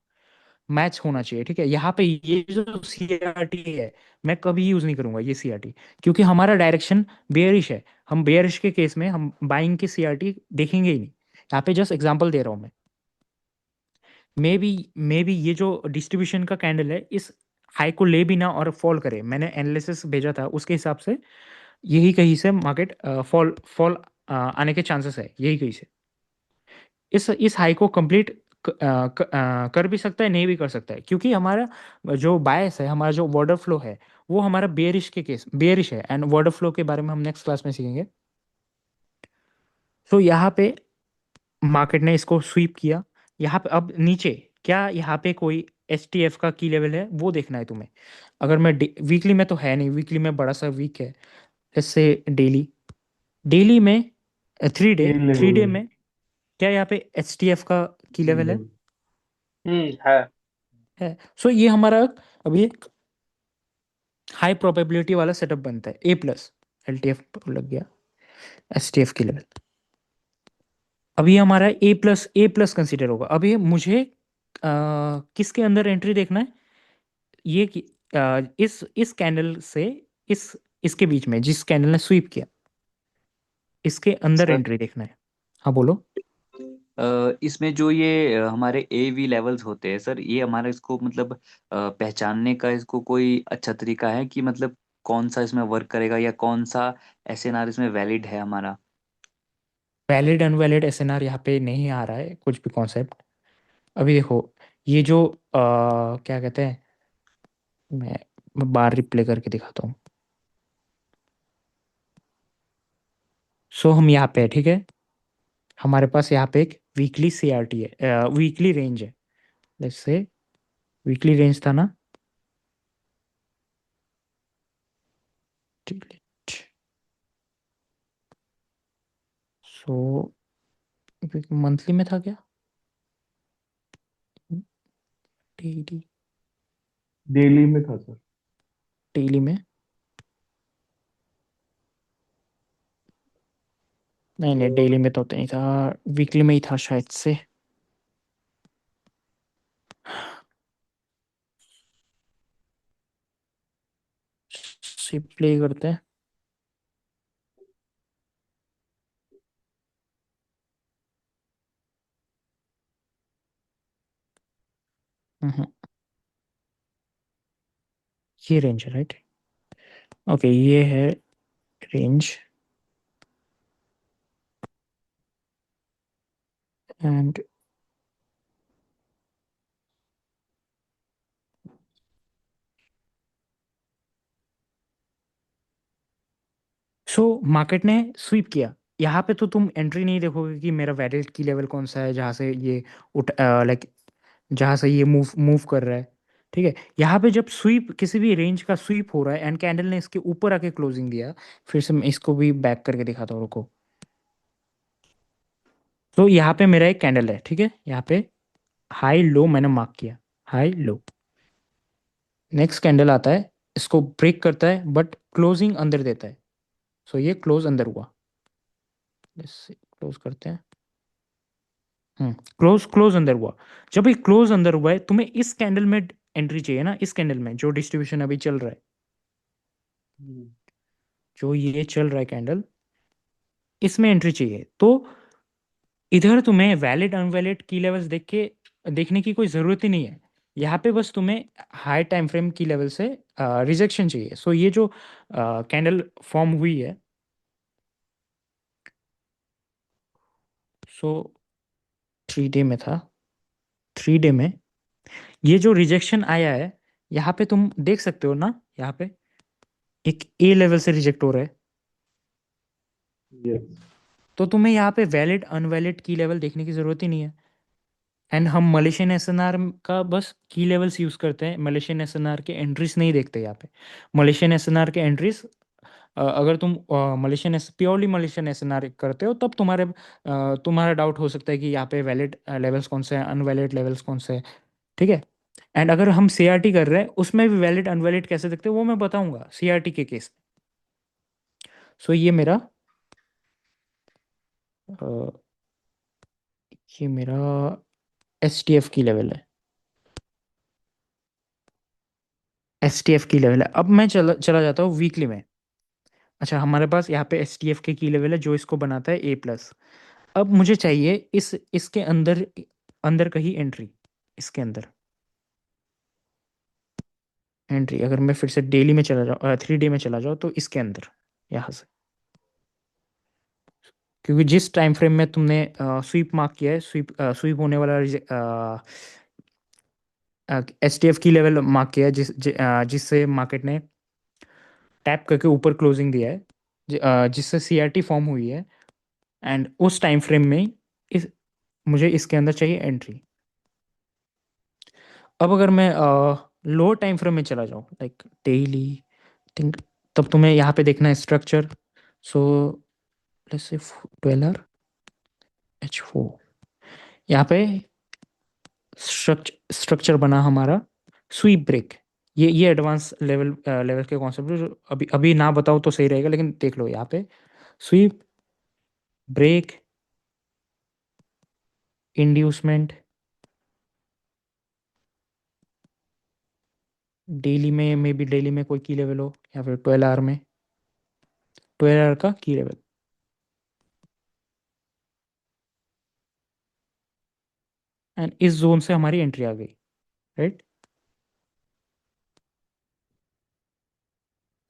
मैच होना चाहिए, ठीक है? यहाँ पे ये जो सीआरटी है, मैं कभी यूज़ नहीं करूंगा ये सीआरटी, क्योंकि हमारा डायरेक्शन बेयरिश है। हम बेयरिश के केस में हम बाइंग की सीआरटी देखेंगे ही नहीं। यहाँ पे जस्ट एग्जांपल दे रहा हूँ मैं। मे बी ये जो डिस्ट्रीब्यूशन का कैंडल है इस हाई को ले भी ना और फॉल करे, मैंने एनालिसिस भेजा था उसके हिसाब से यही कहीं से मार्केट फॉल फॉल आने के चांसेस है, यही कहीं से इस हाई को कंप्लीट कर भी सकता है, नहीं भी कर सकता है, क्योंकि हमारा जो बायस है, हमारा जो वाटर फ्लो है, वो हमारा बेयरिश के केस बेयरिश है। एंड वाटर फ्लो के बारे में हम नेक्स्ट क्लास में सीखेंगे। तो यहाँ पे मार्केट ने इसको स्वीप किया। यहाँ पे अब नीचे क्या, यहाँ पे कोई एच टी एफ का की लेवल है वो देखना है तुम्हें। अगर मैं वीकली में तो है नहीं, वीकली में बड़ा सा वीक है। जैसे डेली डेली में ए थ्री लेवल डे में क्या यहाँ पे एच टी एफ का की लेवल लेवल है। है। सो ये हमारा अभी एक हाई प्रोबेबिलिटी वाला सेटअप बनता है, ए प्लस एल टी एफ लग गया, एस टी एफ की लेवल। अभी हमारा ए प्लस कंसिडर होगा। अभी मुझे किसके अंदर एंट्री देखना है, ये इस कैंडल से इस इसके बीच में जिस कैंडल ने स्वीप किया, इसके अंदर सर एंट्री देखना है। हाँ बोलो। इसमें जो ये हमारे ए वी लेवल्स होते हैं सर, ये हमारा इसको मतलब पहचानने का इसको कोई अच्छा तरीका है कि मतलब कौन सा इसमें वर्क करेगा या कौन सा एसएनआर इसमें वैलिड है हमारा? वैलिड अनवैलिड एसएनआर यहाँ पे नहीं आ रहा है कुछ भी कॉन्सेप्ट। अभी देखो, ये जो क्या कहते हैं, मैं बार रिप्ले करके दिखाता हूँ। सो हम यहाँ पे है, ठीक है? हमारे पास यहाँ पे एक वीकली सीआरटी है, वीकली रेंज है। जैसे वीकली रेंज था ना, डिलीट। सो मंथली में था क्या? डेली डेली में था सर। डेली में नहीं नहीं, डेली में तो नहीं था, वीकली में ही था शायद से। प्ले करते हैं। हम्म, ये रेंज है राइट? ओके, ये है रेंज। एंड सो मार्केट ने स्वीप किया। यहाँ पे तो तुम एंट्री नहीं देखोगे कि मेरा वैलिड की लेवल कौन सा है, जहाँ से ये उठ लाइक जहाँ से ये मूव मूव कर रहा है, ठीक है? यहाँ पे जब स्वीप किसी भी रेंज का स्वीप हो रहा है एंड कैंडल ने इसके ऊपर आके क्लोजिंग दिया, फिर से मैं इसको भी बैक करके दिखाता हूँ, रुको। तो यहाँ पे मेरा एक कैंडल है, ठीक है? यहाँ पे हाई लो मैंने मार्क किया, हाई लो। नेक्स्ट कैंडल आता है, इसको ब्रेक करता है बट क्लोजिंग अंदर देता है। सो ये क्लोज अंदर हुआ। क्लोज करते हैं। क्लोज क्लोज अंदर हुआ। जब ये क्लोज अंदर हुआ है, तुम्हें इस कैंडल में एंट्री चाहिए ना, इस कैंडल में जो डिस्ट्रीब्यूशन अभी चल रहा है, जो ये चल रहा है कैंडल, इसमें एंट्री चाहिए। तो इधर तुम्हें वैलिड अनवैलिड की लेवल्स देखने की कोई ज़रूरत ही नहीं है। यहाँ पे बस तुम्हें हाई टाइम फ्रेम की लेवल से रिजेक्शन चाहिए। सो ये जो कैंडल फॉर्म हुई है, सो 3 डे में था, 3 डे में ये जो रिजेक्शन आया है, यहाँ पे तुम देख सकते हो ना, यहाँ पे एक ए लेवल से रिजेक्ट हो रहा है। यस। तो तुम्हें यहाँ पे वैलिड अनवैलिड की लेवल देखने की जरूरत ही नहीं है। एंड हम मलेशियन एसएनआर का बस की लेवल्स यूज करते हैं, मलेशियन एसएनआर के एंट्रीज नहीं देखते यहाँ पे। मलेशियन एसएनआर के एंट्रीज, अगर तुम मलेशियन प्योरली मलेशियन एसएनआर करते हो, तब तुम्हारा डाउट हो सकता है कि यहाँ पे वैलिड लेवल्स कौन से हैं, अनवैलिड लेवल्स कौन से हैं। ठीक है। एंड अगर हम सीआरटी कर रहे हैं, उसमें भी वैलिड अनवैलिड कैसे देखते हैं वो मैं बताऊंगा सीआरटी के केस में। सो ये मेरा एसटीएफ की लेवल है, एसटीएफ की लेवल है। अब मैं चला चला जाता हूँ वीकली में। अच्छा, हमारे पास यहाँ पे एसटीएफ के की लेवल है जो इसको बनाता है A+। अब मुझे चाहिए इसके अंदर अंदर कहीं एंट्री, इसके अंदर एंट्री। अगर मैं फिर से डेली में चला जाऊँ, 3 डे में चला जाऊँ, तो इसके अंदर यहाँ से, क्योंकि जिस टाइम फ्रेम में तुमने स्वीप मार्क किया है, स्वीप होने वाला एसटीएफ की लेवल मार्क किया है, जिससे मार्केट ने टैप करके ऊपर क्लोजिंग दिया है, जिससे सीआरटी फॉर्म हुई है। एंड उस टाइम फ्रेम में इस मुझे इसके अंदर चाहिए एंट्री। अब अगर मैं लोअर टाइम फ्रेम में चला जाऊँ, लाइक डेली थिंक, तब तुम्हें यहाँ पे देखना है structure. So let's say 12R H4, यहाँ पे स्ट्रक्चर बना हमारा स्वीप ब्रेक। ये एडवांस लेवल के कॉन्सेप्ट जो अभी अभी ना बताओ तो सही रहेगा, लेकिन देख लो यहाँ पे स्वीप ब्रेक इंड्यूसमेंट। डेली में मे बी डेली में कोई की लेवल हो, या फिर 12 आवर में 12 आवर का की लेवल। एंड इस जोन से हमारी एंट्री आ गई, राइट।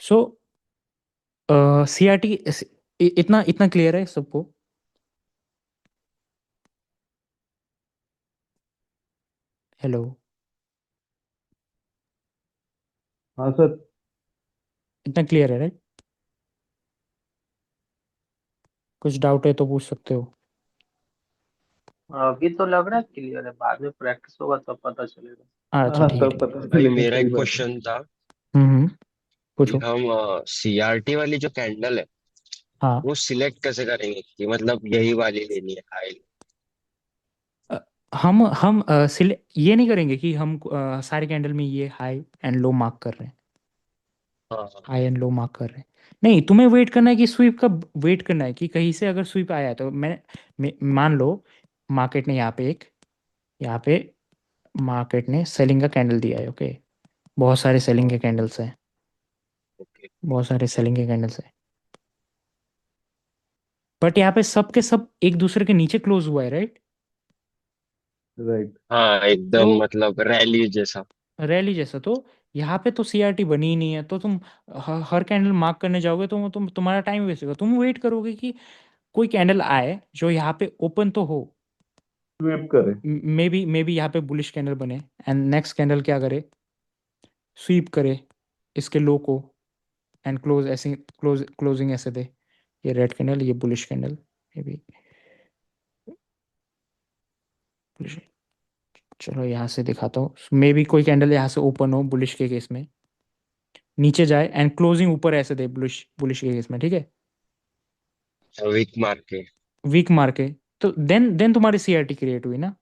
सो सीआरटी इतना इतना क्लियर है सबको? हेलो? हाँ सर। इतना क्लियर है, राइट? कुछ डाउट है तो पूछ सकते हो। अभी तो लग रहा है क्लियर है, बाद में प्रैक्टिस होगा तब पता चलेगा। अच्छा, हाँ ठीक है, तब ठीक है। पता भाई चलेगा, मेरा सही एक बात है। क्वेश्चन था कि पूछो। हम सीआरटी वाली जो कैंडल है हाँ। वो सिलेक्ट कैसे करेंगे कि मतलब यही वाली लेनी है हाई। अ, हम ये नहीं करेंगे कि हम सारे कैंडल में ये हाई एंड लो मार्क कर रहे हैं, हाँ हाँ। हाई एंड लो मार्क कर रहे हैं। नहीं, तुम्हें वेट करना है कि स्वीप का वेट करना है कि कहीं से अगर स्वीप आया तो मान लो मार्केट ने यहाँ पे मार्केट ने सेलिंग का कैंडल दिया है, ओके। बहुत सारे सेलिंग हाँ, के कैंडल्स हैं, ओके। बहुत सारे सेलिंग के कैंडल्स हैं। बट यहाँ पे सब के सब एक दूसरे के नीचे क्लोज हुआ है, राइट? राइट। हाँ तो एकदम मतलब रैली जैसा। रैली जैसा, तो यहाँ पे तो सीआरटी बनी ही नहीं है, तो तुम हर कैंडल मार्क करने जाओगे तो तुम्हारा टाइम वेस्ट होगा। तुम वेट करोगे कि कोई कैंडल आए जो यहाँ पे ओपन तो हो, स्वीप करे। मे बी यहाँ पे बुलिश कैंडल बने, एंड नेक्स्ट कैंडल क्या करे, स्वीप करे इसके लो को, एंड क्लोजिंग ऐसे दे। ये रेड कैंडल, ये bullish candle, may be bullish. चलो यहाँ से दिखाता हूँ, मे बी कोई कैंडल यहाँ से ओपन हो बुलिश के केस में, नीचे जाए एंड क्लोजिंग ऊपर ऐसे दे बुलिश बुलिश के केस में, ठीक है। वीक मार के। वीक मार के, तो देन तुम्हारी सीआरटी क्रिएट हुई ना,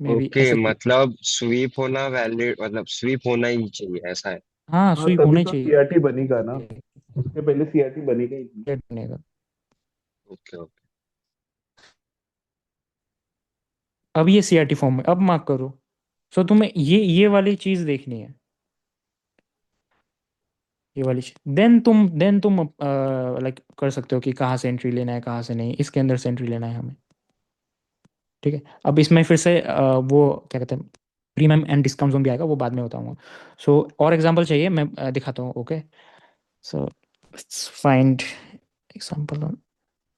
मे बी ओके ऐसे मतलब स्वीप होना वैलिड मतलब स्वीप होना ही चाहिए ऐसा है। हाँ, हाँ स्वीप तभी होना ही तो चाहिए। सीआरटी बनेगा ना, उसके पहले सीआरटी बनेगा ही नहीं। बनेगा। Okay okay. अब ये सीआरटी फॉर्म में अब मार्क करो। सो तुम्हें ये वाली चीज देखनी है, ये वाली चीज। देन तुम लाइक कर सकते हो कि कहाँ से एंट्री लेना है, कहाँ से नहीं, इसके अंदर से एंट्री लेना है हमें, ठीक है। अब इसमें फिर से वो क्या कहते हैं, प्रीमियम एंड डिस्काउंट जोन भी आएगा, वो बाद में बताऊंगा। सो और एग्जांपल चाहिए, मैं दिखाता हूँ, okay. So find example on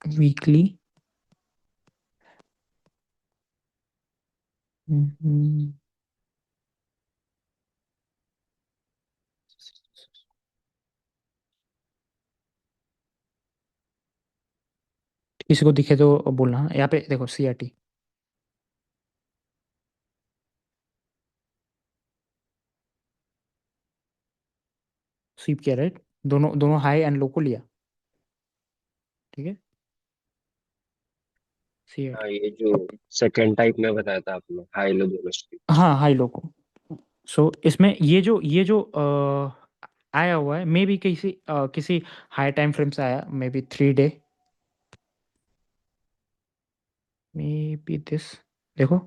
weekly hmm, किसी को दिखे तो बोलना हाँ। यहाँ पे देखो CRT स्वीप किया, राइट? दोनों दोनों हाई एंड लो को लिया, ठीक है। हाँ, CRT, ये जो सेकंड टाइप में बताया था आपने, हाई लो दोनों स्ट्रीक। हाँ हाई लो को। सो इसमें ये जो आया हुआ है, मे बी किसी हाई टाइम फ्रेम से आया, may be 3 day, may be this, देखो।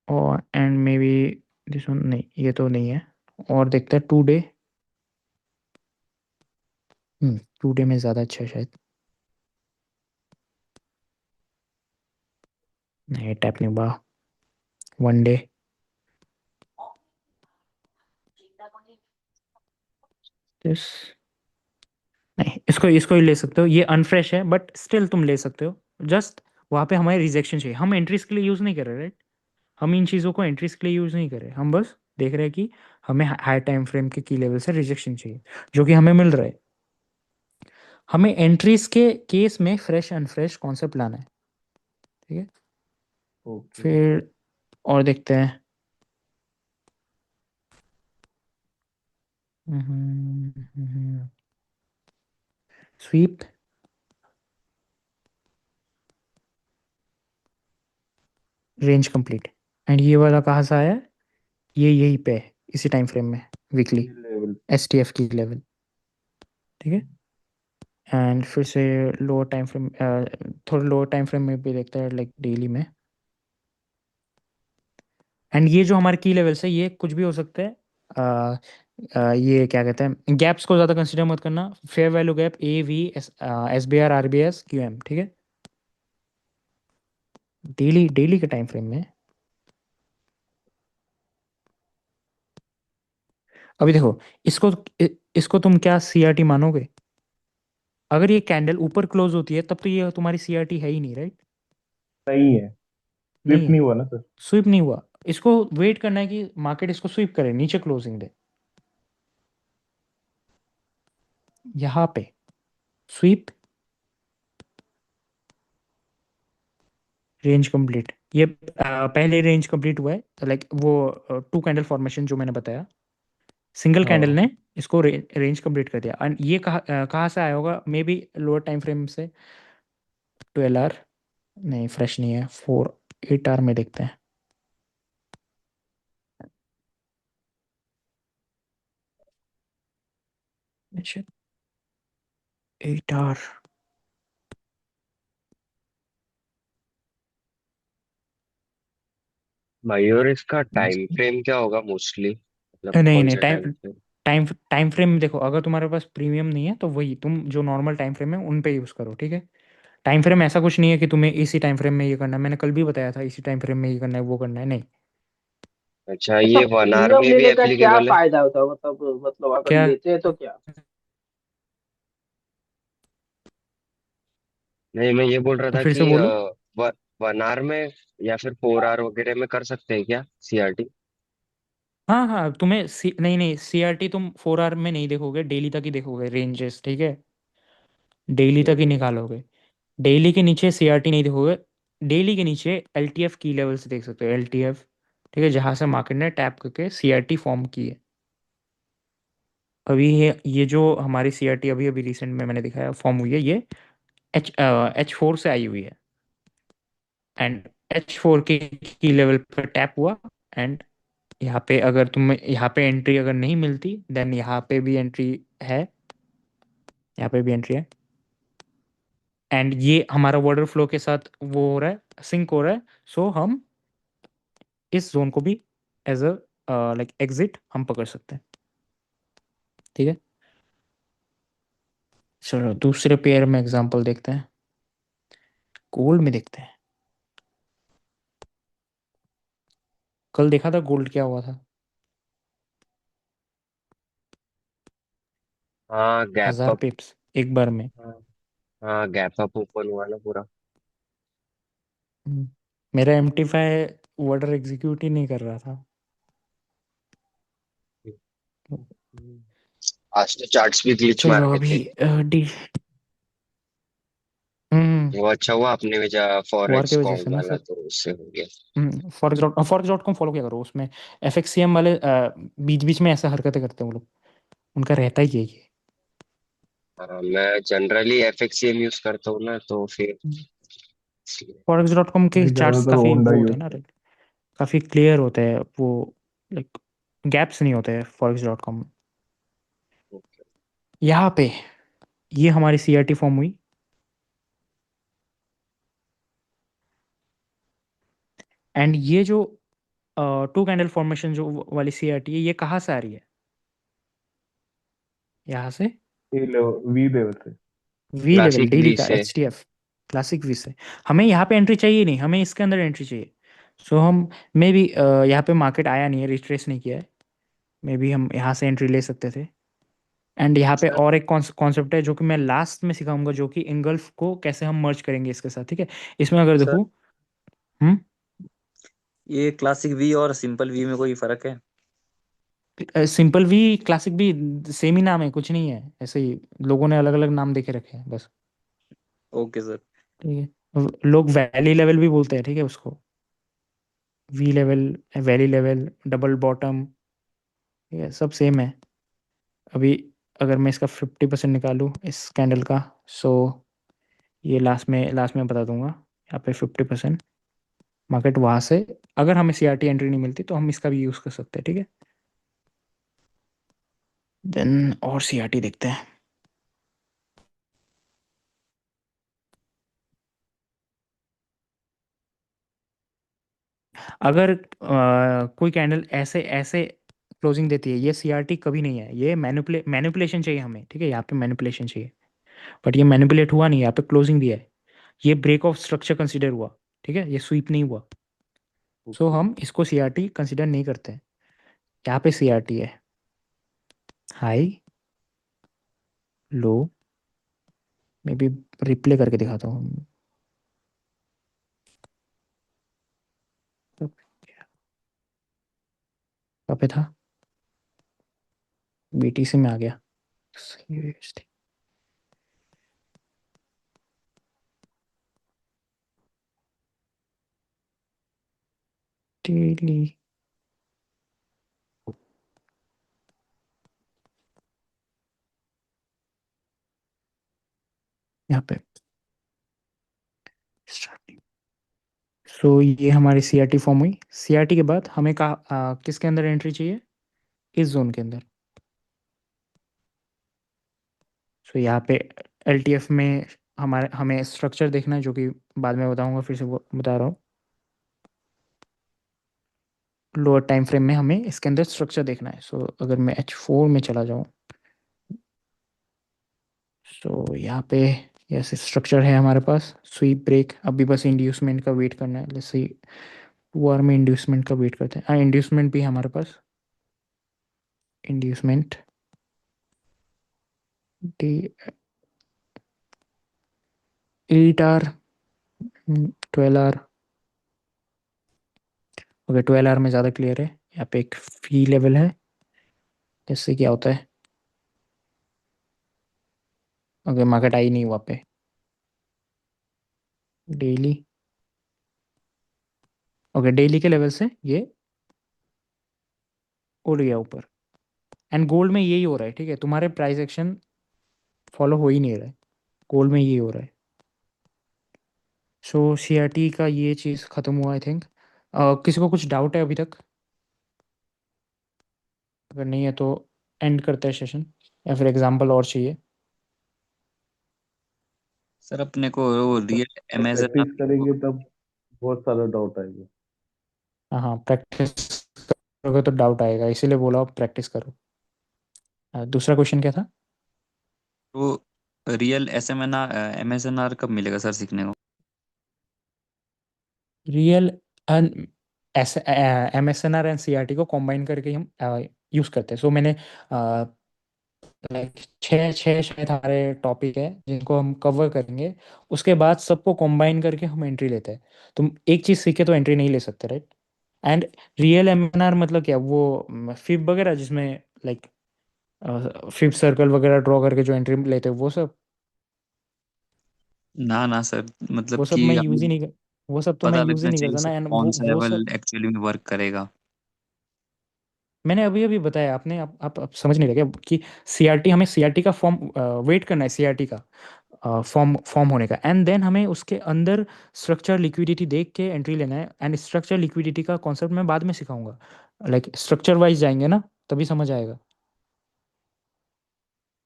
और and may be this one, नहीं ये तो नहीं है। और देखते हैं 2 डे। 2 डे में ज़्यादा अच्छा है शायद। नहीं, टैप नहीं हुआ। 1 डे, दिस, नहीं इसको इसको ही ले सकते हो, ये अनफ्रेश है बट स्टिल तुम ले सकते हो। जस्ट वहाँ पे हमारे रिजेक्शन चाहिए, हम एंट्रीज के लिए यूज़ नहीं कर रहे, राइट? हम इन चीज़ों को एंट्रीज के लिए यूज़ नहीं कर रहे, हम बस देख रहे हैं कि हमें हाई टाइम फ्रेम के की लेवल से रिजेक्शन चाहिए, जो कि हमें मिल रहा है। हमें एंट्रीज के केस में फ्रेश अनफ्रेश कॉन्सेप्ट लाना है, ठीक है। ओके। फिर और देखते हैं। स्वीप, रेंज कंप्लीट, एंड ये वाला कहाँ से आया है? ये यहीं पे है, इसी टाइम फ्रेम में, वीकली ये लेवल। STF की लेवल, ठीक है। एंड फिर से लोअर टाइम फ्रेम, थोड़ा लोअर टाइम फ्रेम में भी देखता है, लाइक डेली में। एंड ये जो हमारे की लेवल्स है, ये कुछ भी हो सकते हैं। ये क्या कहते हैं, गैप्स को ज़्यादा कंसिडर मत करना। Fair value gap AV SBR RBS QM, ठीक है। डेली डेली के टाइम फ्रेम में अभी देखो, इसको इसको तुम क्या CRT मानोगे? अगर ये कैंडल ऊपर क्लोज होती है तब तो ये तुम्हारी CRT है ही नहीं, राइट? नहीं है, नहीं स्लिप है, नहीं हुआ ना सर। स्वीप नहीं हुआ। इसको वेट करना है कि मार्केट इसको स्वीप करे, नीचे क्लोजिंग दे। यहाँ पे स्वीप, रेंज कंप्लीट, ये पहले रेंज कंप्लीट हुआ है, लाइक वो 2 कैंडल फॉर्मेशन जो मैंने बताया, सिंगल कैंडल हाँ। ने इसको रेंज कंप्लीट कर दिया। एंड ये कहाँ से आया होगा? May be lower time frame से। 12 आवर, नहीं फ्रेश नहीं है, 8 आवर में देखते हैं। अच्छा, 8 आवर, भाई, और इसका टाइम फ्रेम क्या होगा मोस्टली, मतलब नहीं कौन नहीं, सा time time frame? Time time frame देखो, अगर तुम्हारे पास प्रीमियम नहीं है तो वही तुम जो नॉर्मल टाइम फ्रेम है उन पे यूज़ करो, ठीक है। टाइम फ्रेम ऐसा कुछ नहीं है कि तुम्हें इसी टाइम फ्रेम में ये करना है, मैंने कल भी बताया था, इसी टाइम फ्रेम में ये करना है वो करना है, नहीं। अच्छा, अच्छा, ये 1 आवर प्रीमियम में भी लेने का क्या एप्लीकेबल है? फायदा होता है? मतलब अगर क्या? लेते हैं तो क्या? नहीं, मैं ये बोल रहा था फिर से कि बोलो। 1 आवर में या फिर 4 आवर वगैरह में कर सकते हैं क्या सीआरटी? हाँ हाँ, नहीं नहीं, CRT तुम 4 आवर में नहीं देखोगे, डेली तक ही देखोगे रेंजेस, ठीक है। डेली तक ही निकालोगे, डेली के नीचे CRT नहीं देखोगे। डेली के नीचे LTF की लेवल से देख सकते हो, LTF, ठीक है, जहाँ से मार्केट ने टैप करके CRT फॉर्म की है। अभी ये जो हमारी CRT अभी अभी रिसेंट में मैंने दिखाया फॉर्म हुई है, ये H4 से आई हुई है। एंड H4 की लेवल पर टैप हुआ। एंड यहाँ पे अगर तुम्हें यहाँ पे एंट्री अगर नहीं मिलती, देन यहाँ पे भी एंट्री है, यहाँ पे भी एंट्री है। एंड ये हमारा वाटर फ्लो के साथ वो हो रहा है, सिंक हो रहा है। सो हम इस जोन को भी एज अ लाइक एग्जिट हम पकड़ सकते हैं, ठीक है। चलो दूसरे पेयर में एग्जांपल देखते हैं, गोल्ड में देखते हैं। कल देखा था गोल्ड क्या हुआ था? हाँ, गैप 1000 अप। पिप्स एक बार में। हाँ, हाँ, गैप अप ओपन हुआ ना पूरा। मेरा एम्पलीफाई वर्डर एग्जीक्यूट ही नहीं कर रहा था। आज तो चार्ट्स भी ग्लिच मार चलो रहे अभी थे। डी हम्म वो अच्छा हुआ आपने भेजा वॉर फॉरेक्स की वजह से हाँ। ना कॉम वाला, सर। तो उससे हो गया। फॉरेक्स.कॉम फॉलो किया करो, उसमें एफएक्सीएम वाले बीच बीच में ऐसा हरकतें करते हैं वो लोग, उनका रहता ही है ये। हाँ, मैं जनरली एफएक्सीएम यूज करता हूँ ना, तो फिर इसलिए। फॉरेक्स.कॉम के मैं चार्ट्स ज्यादातर काफ़ी होंडा वो होते यूज हैं ना, करता काफ़ी क्लियर होते हैं वो, लाइक गैप्स नहीं होते फॉरेक्स.कॉम में। यहाँ पे ये हमारी सीआरटी फॉर्म हुई, एंड ये जो टू कैंडल फॉर्मेशन जो वाली सीआरटी है, ये कहाँ से आ रही है? यहाँ से हूँ। ए लेवल, वी लेवल से। V level classic daily V का से। एचटीएफ क्लासिक वी से। हमें यहाँ पे एंट्री चाहिए नहीं, हमें इसके अंदर एंट्री चाहिए। सो हम मे भी यहाँ पे मार्केट आया नहीं है, रिट्रेस नहीं किया है, मे बी हम यहाँ से एंट्री ले सकते थे। एंड यहाँ पे सर और एक कॉन्सेप्ट है जो कि मैं लास्ट में सिखाऊंगा, जो कि इंगल्फ को कैसे हम मर्ज करेंगे इसके साथ, ठीक है। इसमें अगर सर देखो हम्म ये क्लासिक वी और सिंपल वी में कोई फर्क है? सिंपल वी क्लासिक भी सेम ही नाम है, कुछ नहीं है, ऐसे ही लोगों ने अलग अलग नाम देके रखे हैं बस। Okay sir. ठीक है, लोग वैली लेवल भी बोलते हैं, ठीक है उसको, V level, valley level, double bottom, ठीक है सब सेम है। अभी अगर मैं इसका 50% निकालूँ इस कैंडल का, सो ये लास्ट में बता दूंगा। यहाँ पे 50% मार्केट वहाँ से, अगर हमें सीआरटी एंट्री नहीं मिलती तो हम इसका भी यूज़ कर सकते हैं, ठीक है। देन और सीआरटी देखते हैं। अगर कोई कैंडल ऐसे ऐसे क्लोजिंग देती है, ये सीआरटी कभी नहीं है, ये मैनिपुलेशन चाहिए हमें, ठीक है, यहाँ पे मैनिपुलेशन चाहिए। बट ये मैनिपुलेट हुआ नहीं, यहाँ पे क्लोजिंग दिया है, ये ब्रेक ऑफ स्ट्रक्चर कंसीडर हुआ, ठीक है, ये स्वीप नहीं हुआ। So okay. हम इसको सीआरटी कंसीडर नहीं करते हैं। यहाँ पे सीआरटी है high, low, may be replay करके दिखाता हूँ। कहाँ पे था? बीटीसी में आ गया। डेली यहाँ पे स्टार्टिंग। सो ये हमारी सीआरटी फॉर्म हुई। सीआरटी के बाद हमें किसके अंदर एंट्री चाहिए? इस जोन के अंदर। सो यहाँ पे एलटीएफ में हमें स्ट्रक्चर देखना है, जो कि बाद में बताऊंगा, फिर से वो बता रहा हूँ। लोअर टाइम फ्रेम में हमें इसके अंदर स्ट्रक्चर देखना है। सो अगर मैं H4 में चला जाऊँ, सो यहाँ पे ऐसे स्ट्रक्चर है हमारे पास, स्वीप ब्रेक, अभी बस इंड्यूसमेंट का वेट करना है। जैसे 2 आवर में इंड्यूसमेंट का वेट करते हैं, हाँ इंड्यूसमेंट भी है हमारे पास। Inducement D 8 hour, 12 hour. Okay 12 hour में ज़्यादा क्लियर है। यहाँ पे एक फी लेवल है, जिससे क्या होता है, अगर मार्केट आई नहीं वहाँ पे डेली, ओके डेली के लेवल से ये उड़ गया ऊपर। एंड गोल्ड में यही हो रहा है, ठीक है, तुम्हारे प्राइस एक्शन फॉलो हो ही नहीं रहा है, गोल्ड में यही हो रहा है। सो सीआरटी का ये चीज़ ख़त्म हुआ आई थिंक। किसी को कुछ डाउट है अभी तक? अगर नहीं है तो एंड करते हैं सेशन, या फिर एग्जांपल और चाहिए? सर अपने को वो रियल अमेजन। प्रैक्टिस करेंगे तब बहुत सारा डाउट आएगा। हाँ हाँ, प्रैक्टिस करोगे तो डाउट आएगा, इसीलिए बोला प्रैक्टिस करो। दूसरा क्वेश्चन क्या था? वो real M S N R कब मिलेगा सर सीखने को? Real S M S N R and C R T को कॉम्बाइन करके हम यूज़ करते हैं। सो मैंने लाइक छः छः शायद हमारे टॉपिक है जिनको हम कवर करेंगे। उसके बाद सबको कंबाइन करके हम एंट्री लेते हैं। तुम एक चीज़ सीखे तो एंट्री नहीं ले सकते, राइट? एंड रियल एमएनआर मतलब क्या, वो फिब वगैरह जिसमें लाइक फिब सर्कल वगैरह ड्रॉ करके जो एंट्री लेते हैं, ना ना सर, वो मतलब सब कि मैं यूज़ ही हमें नहीं कर वो सब तो मैं पता यूज़ ही लगना नहीं चाहिए करता सर ना। एंड कौन सा वो लेवल सब एक्चुअली में वर्क करेगा। मैंने अभी अभी बताया। आपने आप समझ नहीं लगे कि सीआरटी, हमें सीआरटी का फॉर्म वेट करना है, सीआरटी का फॉर्म फॉर्म होने का। एंड देन हमें उसके अंदर स्ट्रक्चर लिक्विडिटी देख के एंट्री लेना है। एंड स्ट्रक्चर लिक्विडिटी का कॉन्सेप्ट मैं बाद में सिखाऊंगा। लाइक स्ट्रक्चर वाइज जाएंगे ना, तभी समझ आएगा।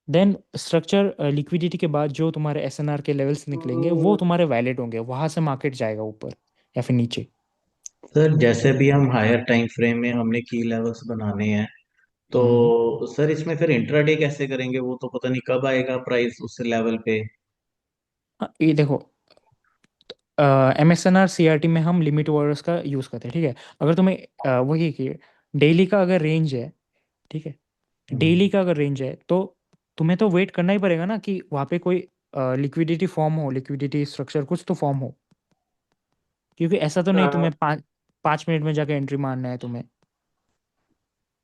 देन स्ट्रक्चर लिक्विडिटी के बाद जो तुम्हारे एसएनआर के लेवल्स निकलेंगे वो हम्म, तुम्हारे वैलिड होंगे, वहां से मार्केट जाएगा ऊपर या फिर नीचे। सर जैसे भी हम हायर टाइम फ्रेम में हमने की लेवल्स बनाने हैं, तो हम्म। सर इसमें फिर इंट्राडे कैसे करेंगे? वो तो पता नहीं कब आएगा प्राइस उस लेवल पे। हाँ, ये देखो, MSNR CRT में हम लिमिट ऑर्डर्स का यूज़ करते हैं, ठीक है? अगर तुम्हें वही कि डेली का अगर रेंज है, ठीक है, डेली हम्म। का अगर रेंज है तो तुम्हें तो वेट करना ही पड़ेगा ना कि वहाँ पे कोई लिक्विडिटी फॉर्म हो, लिक्विडिटी स्ट्रक्चर कुछ तो फॉर्म हो। क्योंकि ऐसा तो नहीं हाँ, तुम्हें 5 मिनट में जाके एंट्री मारना है तुम्हें।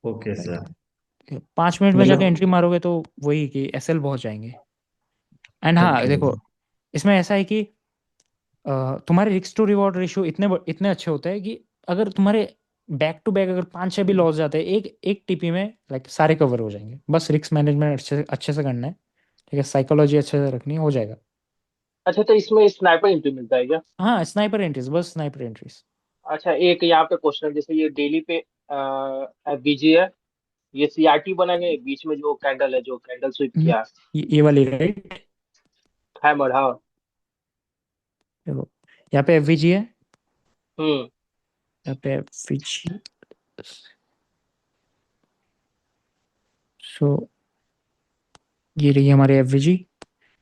Okay like sir. 5 मिनट में जाके एंट्री मतलब मारोगे तो वही कि एसएल बहुत जाएंगे। एंड हाँ ओके। देखो, इसमें ऐसा है कि तुम्हारे रिस्क टू रिवॉर्ड रेशियो इतने अच्छे होते हैं कि अगर तुम्हारे बैक टू बैक अगर 5-6 भी लॉस जाते हैं एक एक टीपी में, लाइक सारे कवर हो जाएंगे। बस रिस्क मैनेजमेंट अच्छे से करना है, ठीक है? साइकोलॉजी अच्छे से रखनी है, हो जाएगा। अच्छा तो इसमें स्नाइपर एंट्री मिलता है क्या? हाँ, स्नाइपर एंट्रीज, बस स्नाइपर एंट्रीज। अच्छा, एक यहाँ पे क्वेश्चन, जैसे ये डेली पे एफबीजी है, ये सीआरटी बनाएंगे, बीच में जो कैंडल है, जो कैंडल स्विप किया है, ये वाली, राइट? हैमर, हाँ। देखो, यहाँ पे एफवीजी है, हम्म। यहाँ पे एफवीजी। सो ये रही हमारी एफवीजी।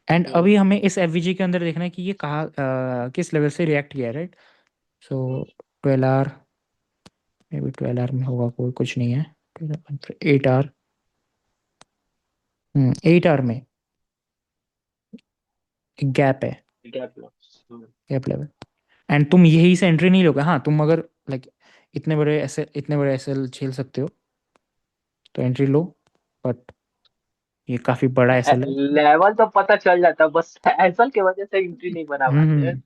एंड हम्म। अभी हमें इस एफवीजी के अंदर देखना है कि ये कहाँ किस लेवल से रिएक्ट किया है, right? So 12 R, maybe 12 R में होगा, कोई कुछ नहीं है। 8 आर, 8 आर में एक गैप है, gap low. Hmm. Gap level. And तुम यही से एंट्री नहीं लोगे। हाँ, तुम अगर लाइक इतने बड़े एसएल झेल सकते हो तो एंट्री लो, बट ये काफ़ी बड़ा एसएल है। लेवल तो पता चल जाता, बस एसल की वजह से एंट्री नहीं बना पाते हैं।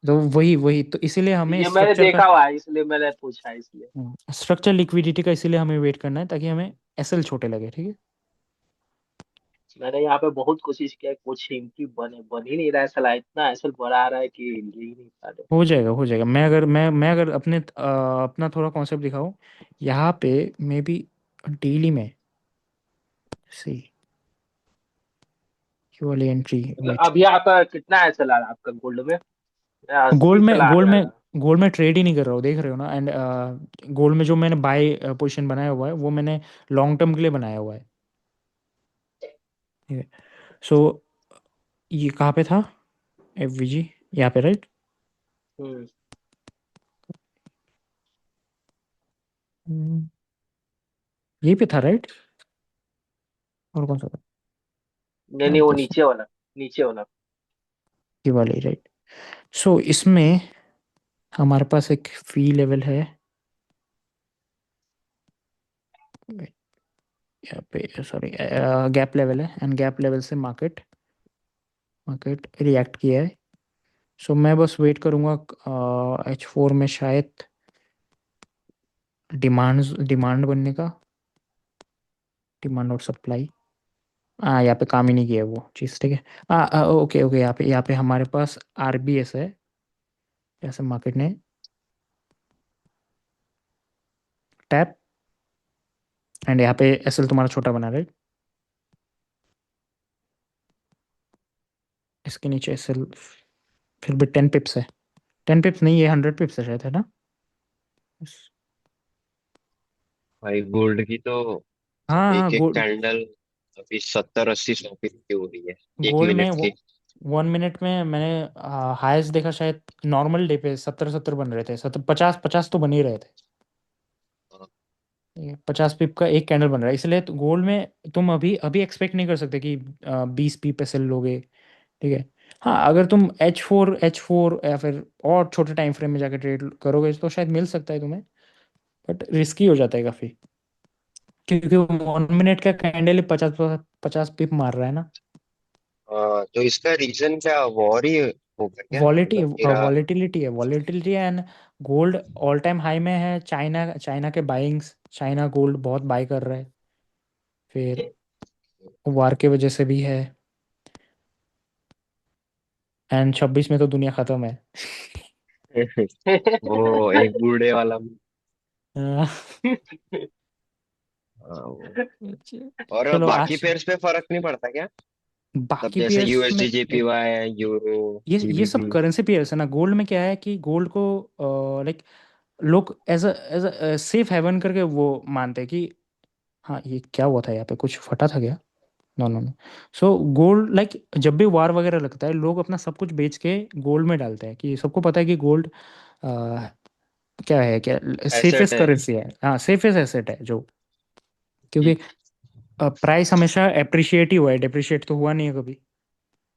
तो वही वही तो इसीलिए हमें ये मैंने स्ट्रक्चर का देखा हुआ है, इसलिए मैंने पूछा है, इसलिए। स्ट्रक्चर लिक्विडिटी का इसीलिए हमें वेट करना है ताकि हमें एसएल छोटे लगे, ठीक है? मैंने यहाँ पे बहुत कोशिश किया, कुछ एंट्री बन ही नहीं रहा है, साला इतना एसल बढ़ा रहा है कि ले ही नहीं पा रहे। हो जाएगा, हो जाएगा। मैं अगर अपना थोड़ा कॉन्सेप्ट दिखाऊं यहाँ पे, मे बी डेली में सी ये वाली एंट्री, मतलब वेट। अभी आपका कितना एसल आ रहा है आपका गोल्ड में? मेरा 80 गोल्ड में चला गोल्ड जा में रहा है। गोल्ड में ट्रेड ही नहीं कर रहा हूँ, देख रहे हो ना? एंड गोल्ड में जो मैंने बाय पोजीशन बनाया हुआ है वो मैंने लॉन्ग टर्म के लिए बनाया हुआ है, ठीक है? सो ये कहाँ पे था, एफवीजी यहाँ पे, राइट? हम्म। यहीं पे था, राइट? और कौन सा था? नहीं यार नहीं, वो दस, नीचे वाला, नीचे वाला। ये वाली, राइट? सो इसमें हमारे पास एक फी लेवल है। Wait, यहाँ पे सॉरी, गैप लेवल है। एंड गैप लेवल से मार्केट मार्केट रिएक्ट किया है। सो मैं बस वेट करूँगा H4 में शायद डिमांड बनने का, डिमांड और सप्लाई। यहाँ पे काम ही नहीं किया है वो चीज़, ठीक है? ओके ओके, यहाँ पे हमारे पास RBS है, जैसे मार्केट ने टैप। एंड यहाँ पे एसएल तुम्हारा छोटा बना, राइट? इसके नीचे एसएल फिर भी 10 पिप्स है। 10 पिप्स नहीं, ये 100 पिप्स है शायद, है ना? Yes. भाई गोल्ड की तो हाँ हाँ, एक एक गोल्ड कैंडल अभी 70-80 100 की हो रही है एक गोल्ड में मिनट की। 1 मिनट में मैंने हाईएस्ट देखा शायद। नॉर्मल डे पे 70-70 बन रहे थे, 70 50 50 तो बन ही रहे थे। 50 पिप का एक कैंडल बन रहा है, इसलिए तो गोल्ड में तुम अभी अभी एक्सपेक्ट नहीं कर सकते कि 20 पिप पे सेल लोगे। ठीक है। हाँ, अगर तुम H4 या फिर और छोटे टाइम फ्रेम में जाकर ट्रेड करोगे तो शायद मिल सकता है तुम्हें, बट रिस्की हो जाता है काफ़ी, क्योंकि 1 मिनट का कैंडल ही 50 50 पिप मार रहा है ना। हाँ, तो इसका रीजन क्या वॉर ही होगा क्या, वॉलिटी मतलब इरान? वॉलेटिलिटी है, volatility and gold all time high में है। चाइना चाइना के बाइंग्स, चाइना गोल्ड बहुत बाय कर रहा है, फिर वार के वजह से भी है, एंड 26 में तो दुनिया खत्म है। वो एक बूढ़े वाला। हाँ, हाँ, वो। अच्छा, और चलो बाकी आज पेयर्स पे फर्क नहीं पड़ता क्या? मतलब बाकी जैसे पेयर्स में यूएसडी जेपीवाई, यूरो, ये सब जीबीपी। करेंसी पेयर्स है ना। गोल्ड में क्या है कि गोल्ड को लाइक लोग एज अ सेफ हेवन करके वो मानते हैं कि हाँ, ये क्या हुआ था, यहाँ पे कुछ फटा था क्या? No no no. So gold like जब भी वार वगैरह लगता है, लोग अपना सब कुछ बेच के गोल्ड में डालते हैं, कि सबको पता है कि गोल्ड क्या है, क्या एसेट सेफेस्ट है। करेंसी है, हाँ सेफेस्ट एसेट है जो, हम्म, क्योंकि प्राइस हमेशा अप्रिशिएट ही हुआ है, डिप्रिशिएट तो हुआ नहीं है कभी।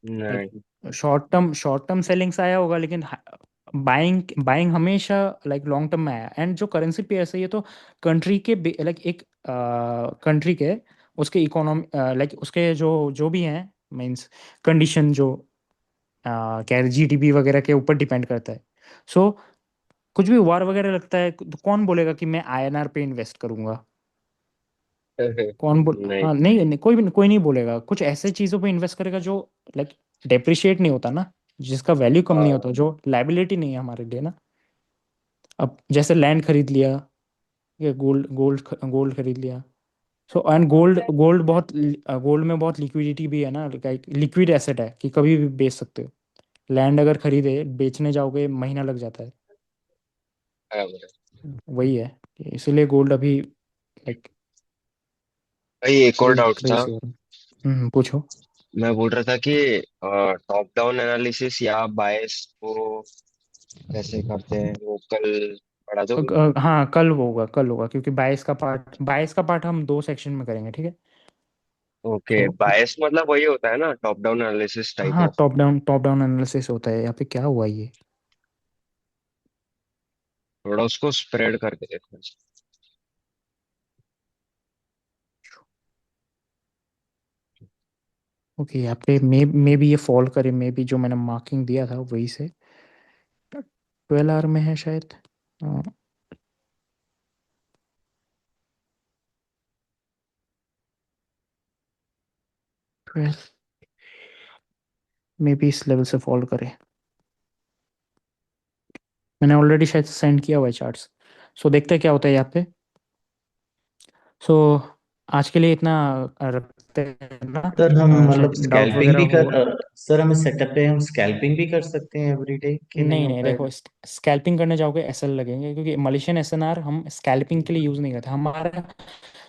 नहीं। लाइक शॉर्ट टर्म सेलिंग्स आया होगा, लेकिन बाइंग बाइंग हमेशा लाइक लॉन्ग टर्म में आया। एंड जो करेंसी पेयर्स है, ये तो कंट्री के लाइक एक कंट्री के उसके इकोनॉमी लाइक उसके जो जो भी हैं मीन्स कंडीशन, जो क्या जीडीपी वगैरह के ऊपर डिपेंड करता है। सो कुछ भी वार वगैरह लगता है तो कौन बोलेगा कि मैं आईएनआर पे इन्वेस्ट करूंगा? कौन बोल नहीं। हाँ, नहीं, नहीं, कोई नहीं बोलेगा। कुछ ऐसे चीज़ों पे इन्वेस्ट करेगा जो लाइक डेप्रिशिएट नहीं होता ना, जिसका वैल्यू कम नहीं होता, हाँ। जो लाइबिलिटी नहीं है हमारे लिए ना। अब जैसे लैंड खरीद लिया, या गोल्ड खरीद लिया। सो एंड गोल्ड में बहुत लिक्विडिटी भी है ना, लाइक लिक्विड एसेट है कि कभी भी बेच सकते हो। लैंड अगर खरीदे, बेचने जाओगे महीना लग जाता है। बराबर है। वही है कि इसीलिए गोल्ड अभी लाइक भाई एक और वही डाउट था। क्रेजी हो रहा है। पूछो। मैं बोल रहा था कि टॉप डाउन एनालिसिस या बायस को कैसे करते हैं, वो कल पढ़ा दोगे? हाँ, कल होगा, क्योंकि बाईस का पार्ट हम 2 सेक्शन में करेंगे, ठीक है। ओके, सो बायस मतलब वही होता है ना, टॉप डाउन एनालिसिस टाइप हाँ, ऑफ। टॉप डाउन एनालिसिस होता है। यहाँ पे क्या हुआ ये? थोड़ा उसको स्प्रेड करके देखो। ओके, यहाँ पे मे भी ये फॉल करे, मे भी जो मैंने मार्किंग दिया था वही से 12 आवर में है शायद। 12 मे भी इस लेवल से फॉल करे। मैंने ऑलरेडी शायद सेंड किया हुआ है चार्ट्स। सो देखते हैं क्या होता है यहाँ पे। सो आज के लिए इतना रखते हैं ना। सर हम मतलब शायद डाउट स्कैल्पिंग वगैरह भी होगा। कर सर हम इस सेटअप पे हम स्कैल्पिंग भी कर सकते हैं एवरीडे कि नहीं नहीं हो नहीं, देखो, पाएगा? स्कैल्पिंग करने जाओगे एसएल लगेंगे, क्योंकि मलेशियन एसएनआर हम स्कैल्पिंग के लिए यूज़ नहीं करते। हमारा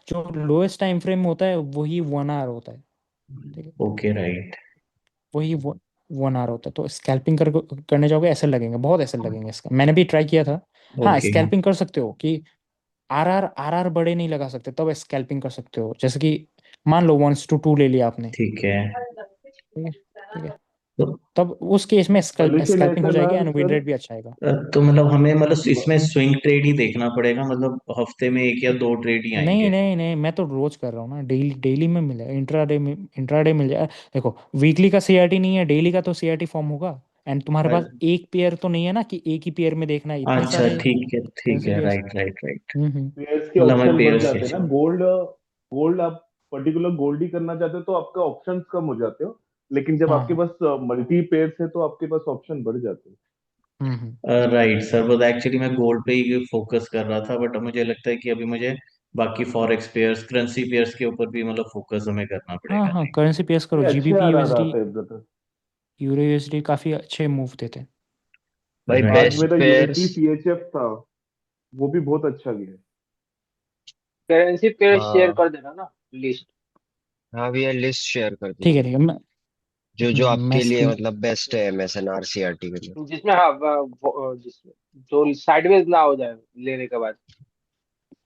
जो लोएस्ट टाइम फ्रेम होता है वही 1 आवर होता है। ठीक है। Okay right. वही 1 आवर होता है, तो स्कैल्पिंग करने जाओगे एसएल लगेंगे, बहुत एसएल लगेंगे इसका। मैंने भी ट्राई किया था। हाँ, ओके स्कैल्पिंग कर सकते हो कि आर आर बड़े नहीं लगा सकते, तब स्कैल्पिंग कर सकते हो। जैसे कि मान लो 1:2 ले लिया आपने। ठीक है। ठीक है। ठीक है। तो तब उस केस में मलेशियन स्कैल्पिंग हो जाएगी SNR and win sir. Rate भी अच्छा आएगा। तो मतलब हमें मतलब इसमें स्विंग ट्रेड ही देखना पड़ेगा, मतलब हफ्ते में एक या दो ट्रेड ही नहीं आएंगे? नहीं नहीं, मैं तो रोज कर रहा हूँ ना। डेली डेली में मिले, इंट्राडे मिल जाए। देखो, वीकली का सीआरटी नहीं है, डेली का तो सीआरटी फॉर्म होगा। एंड तुम्हारे पास एक पेयर तो नहीं है ना कि एक ही पेयर में देखना है, इतने अच्छा सारे ठीक करेंसी है, pairs. Right right right. Hmm. Pairs के मतलब हमें ऑप्शन बढ़ पेयर्स के जाते हैं ना। चाहिए। गोल्ड गोल्ड आप पर्टिकुलर गोल्ड ही करना चाहते हो तो आपका ऑप्शंस कम हो जाते हो, लेकिन जब हाँ आपके हाँ। पास मल्टी पेयर्स है तो आपके पास ऑप्शन बढ़ जाते हैं। हम्म। राइट सर, बस एक्चुअली मैं गोल्ड पे ही फोकस कर रहा था, बट अब मुझे लगता है कि अभी मुझे बाकी फॉरेक्स पेयर्स, करेंसी पेयर्स के ऊपर भी मतलब फोकस हमें करना हाँ पड़ेगा। हाँ, करेंसी पेयर्स करो, ये अच्छे जीबीपी आर यूएसडी, आते हैं ब्रदर। यूरो यूएसडी काफ़ी अच्छे मूव देते हैं। भाई आज राइट। बेस्ट मेरा यूएसडी पेयर्स। सीएचएफ था, वो भी बहुत अच्छा गया। करेंसी पेयर शेयर हाँ। कर देना ना, लिस्ट। हाँ भैया, लिस्ट शेयर कर ठीक है, दीजिए। ठीक है। जो जो मैं आपके लिए स्क्रीन मतलब बेस्ट है एमएसएनआर सीआरटी के लिए। जिसमें हाँ जिसमें जो साइडवेज ना हो जाए लेने के बाद।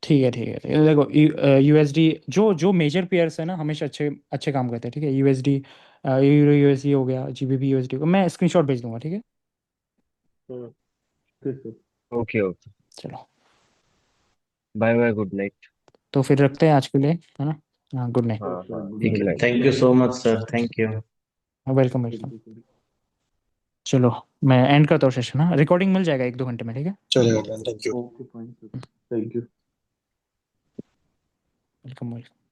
ठीक है ठीक है ठीक है। देखो यूएसडी जो जो मेजर पेयर्स है ना हमेशा अच्छे अच्छे काम करते हैं, ठीक है। यूएसडी यूरो यूएसडी हो गया, जीबीपी यूएसडी को मैं स्क्रीनशॉट भेज दूंगा, ठीक है। हम्म, ठीक है। ओके ओके, चलो बाय बाय, गुड नाइट। तो फिर रखते हैं आज के लिए, है ना। हाँ, गुड नाइट। हाँ हाँ, गुड गुड ठीक है, night. Thank you so much sir, thank you. Welcome welcome. चलो मैं एंड करता हूँ सेशन, हाँ। रिकॉर्डिंग मिल जाएगा 1-2 घंटे में, ठीक है। चलेगा, thank you. Okay fine sir, thank you. Welcome welcome.